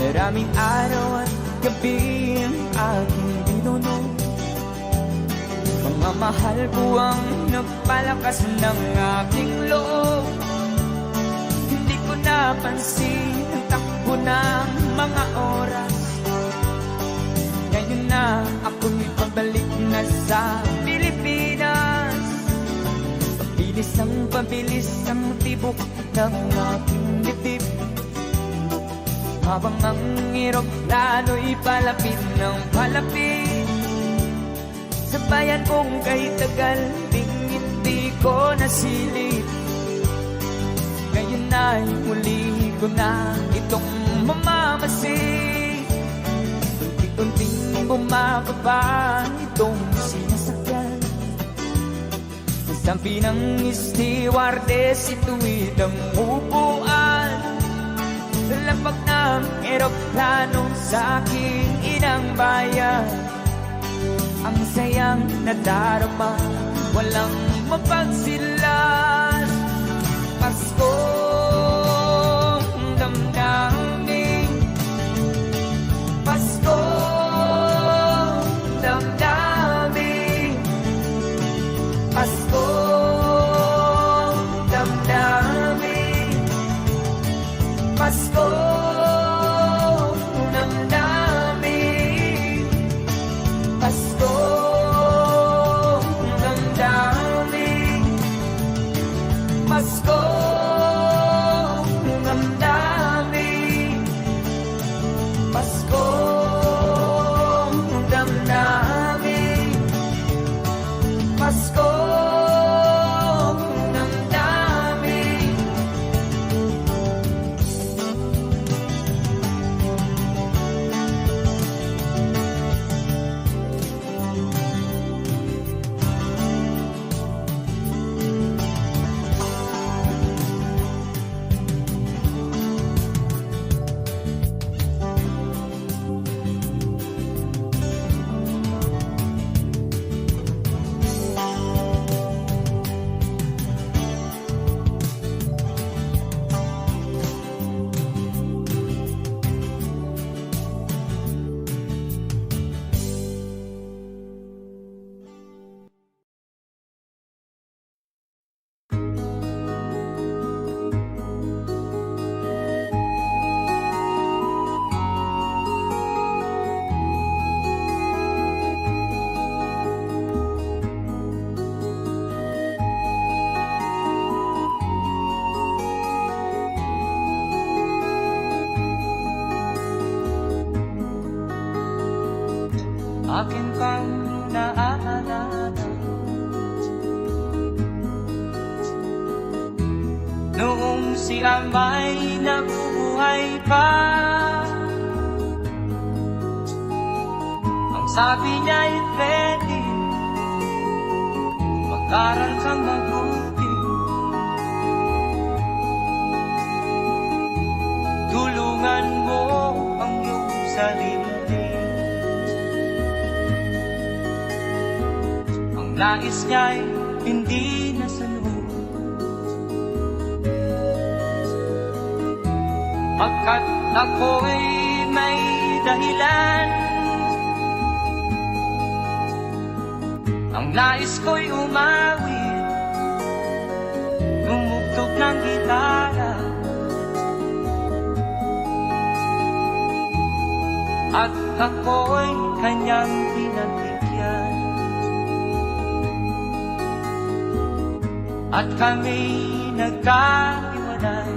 Maraming araw at gabi ang aking binuno. Mga mahal ko ang nagpalakas ng aking loob. Hindi ko napansin ang takbo ng mga oras. Ngayon na ako'y pabalik na sa Pilipinas. Pabilis ang tibok ng aking dibdib, habang ang eroplano'y palapit ng palapit. Sa bayan kong kahit tagal, hindi ko nasilip. Ngayon na'y muli ko na itong mamamasid. Unti-unting bumababa itong sinasakyan. Sabi ng stewardess, ituwid ang upuan. Lapag ng eroplano sa aking inang bayan. Ang sayang nadarama, walang mapagsilan. Paskong damdamin, Paskong damdamin, Paskong damdamin, Paskong damdamin, Paskong damdamin, Paskong akin pang naaalala. Noong si Amay nabubuhay pa, ang sabi niya ay ready, mag-aral kang mabuti, tulungan mo ang iyong sarili. Ang nais niya'y hindi nasunod, pagkat ako'y may dahilan. Ang nais ko'y umawit, tumugtog ng gitara, at ako'y kanyang pinagbigyan. At kami nagkahiwalay,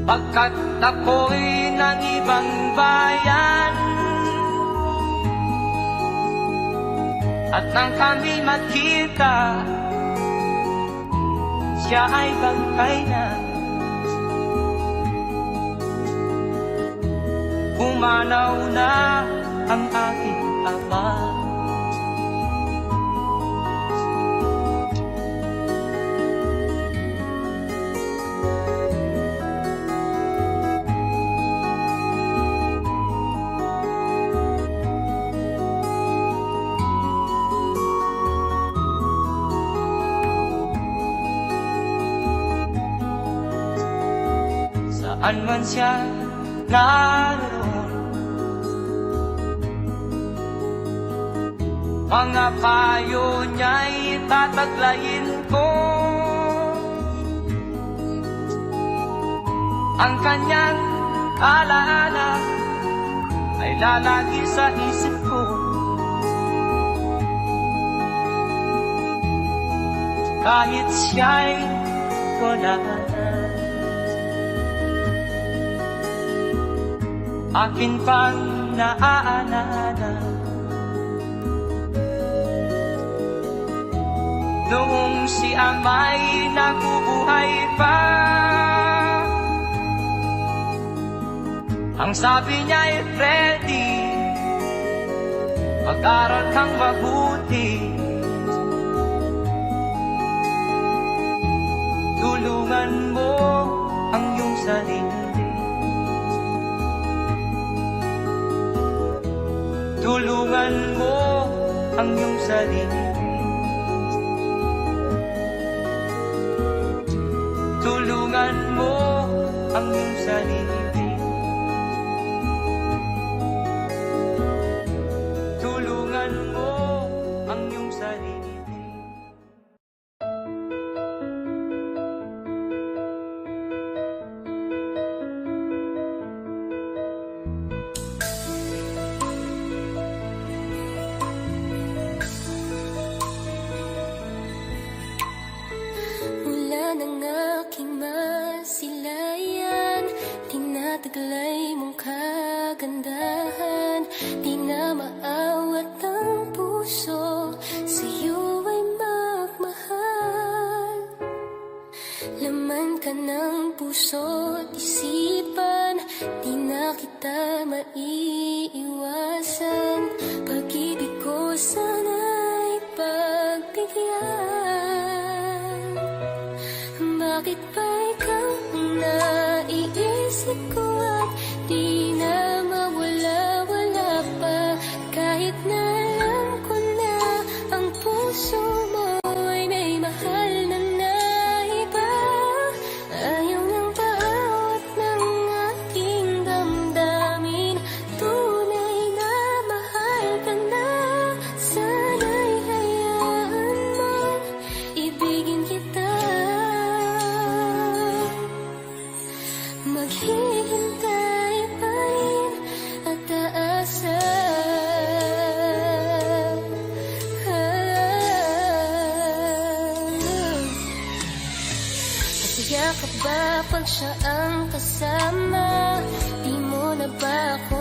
pagkat ako'y ng ibang bayan. At nang kami magkita, siya ay bangkay na. Pumanaw na ang aking ama. Saan man siya naroon, mga payo niya'y tataglayin ko. Ang kanyang alaala ay lalagi sa isip ko. Kahit siya'y wala na, akin pang naaalala. Noong si Amay nabubuhay pa, ang sabi niya ay ready, mag-aral kang mabuti, tulungan mo ang iyong sarili. Tulungan mo ang iyong sarili. Tulungan mo ang iyong sarili. Tulungan mo ang iyong sarili. Tinataglay mong kagandahan, di na maawat ang puso, sa'yo ay magmahal. Laman ka ng puso't isipan, di na kita maiiwasan. Pag-ibig ko sana'y pagbigyan. Bakit ba ikaw ang naiisip ko at di na mawala-wala pa? Kahit na alam ko na ang puso mo ay may mahal na naiba. Ayaw ng bawat ng aking damdamin, tunay na mahal ka na. Sana'y hayaan mo, ibigin kita. Maghihintay pa rin at aasa. Masaya ka ba pag siya ang kasama? Di mo na ba ako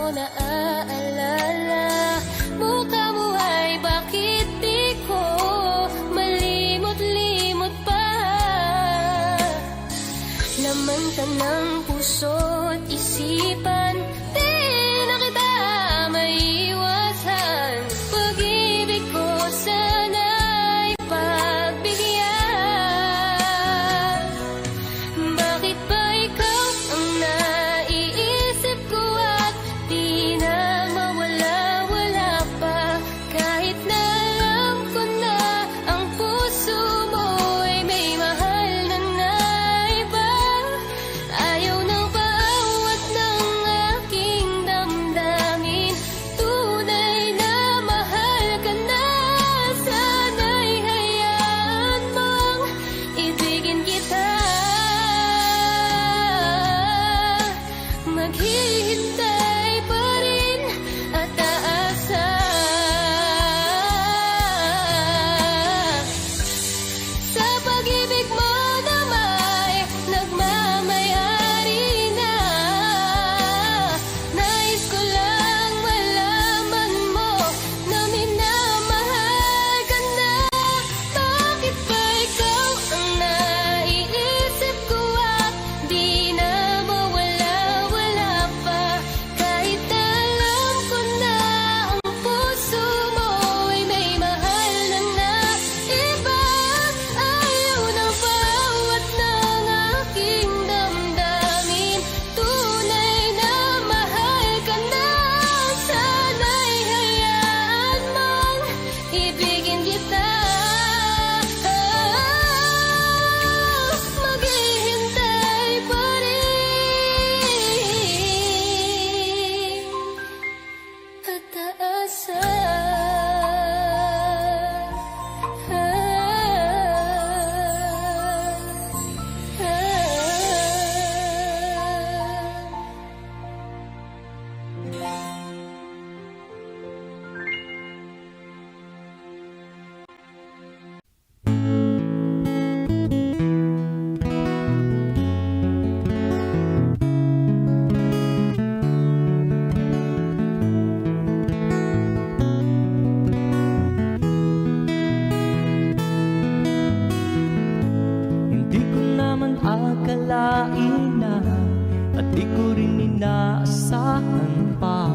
inaasahan pa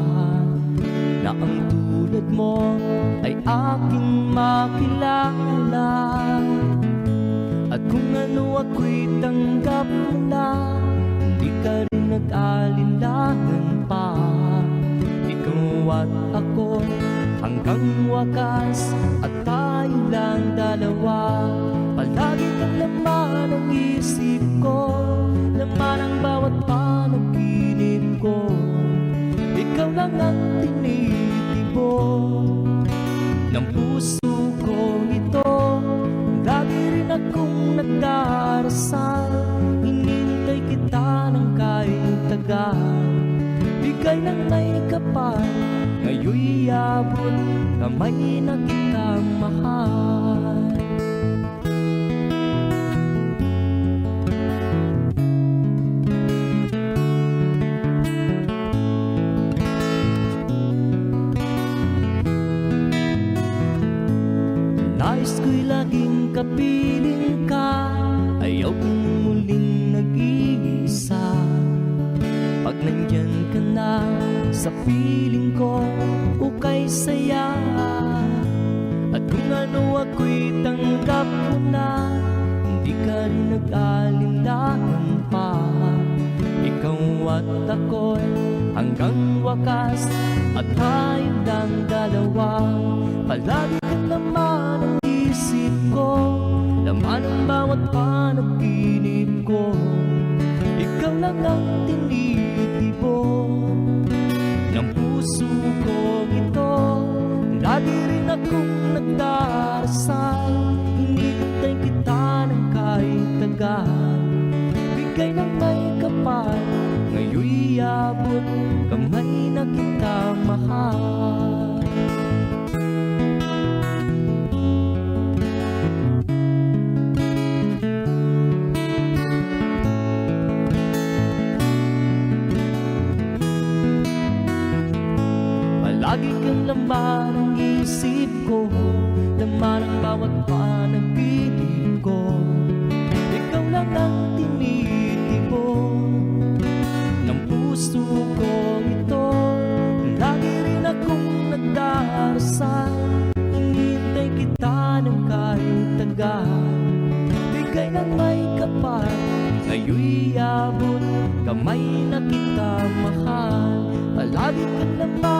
na ang tulad mo ay aking makilala. At kung ano ako'y tanggap mo na, hindi ka rin nag-alinlangan pa. Ikaw at ako hanggang wakas, at tayo lang dalawa. Palagi kang laman ng isip ko, laman ang bawat panaginip ko. Ikaw lang ang tinitibok ng puso ko ito. Lagi rin akong nagdarasal, hinintay kita ng kahit tagal. Bigay ng may kapal, ngayon'y abot kamay na kitang mahal. Nais ko'y laging kapiling ka, ayaw kong muling nag-iisa. Pag nandyan ka na sa piling ko, ukay saya. At kung ano ako'y tanggap mo na, hindi ka rin nag-alinlangan pa. Ikaw at ako'y hanggang wakas, at tayo lang dalawa. Palagi ka naman ang isip ko, laman ang bawat panaginip ko. Ikaw lang ang tinitibok ng puso ko ito. Lagi rin akong nagdarasal, hinintay kita ng kahit tagal. Bigay ng may kapal, ngayon'y abot kamay na kita mahal. Lagi kang laman ng isip ko, laman ang bawat panaginip ko. Ikaw lang ang tinitibok ng puso ko ito. Lagi rin akong nagdarasal, hinintay kita ng kahit tagal. Bigay ng may kapal, ngayon'y abot kamay na kita mahal. Palagi kang laman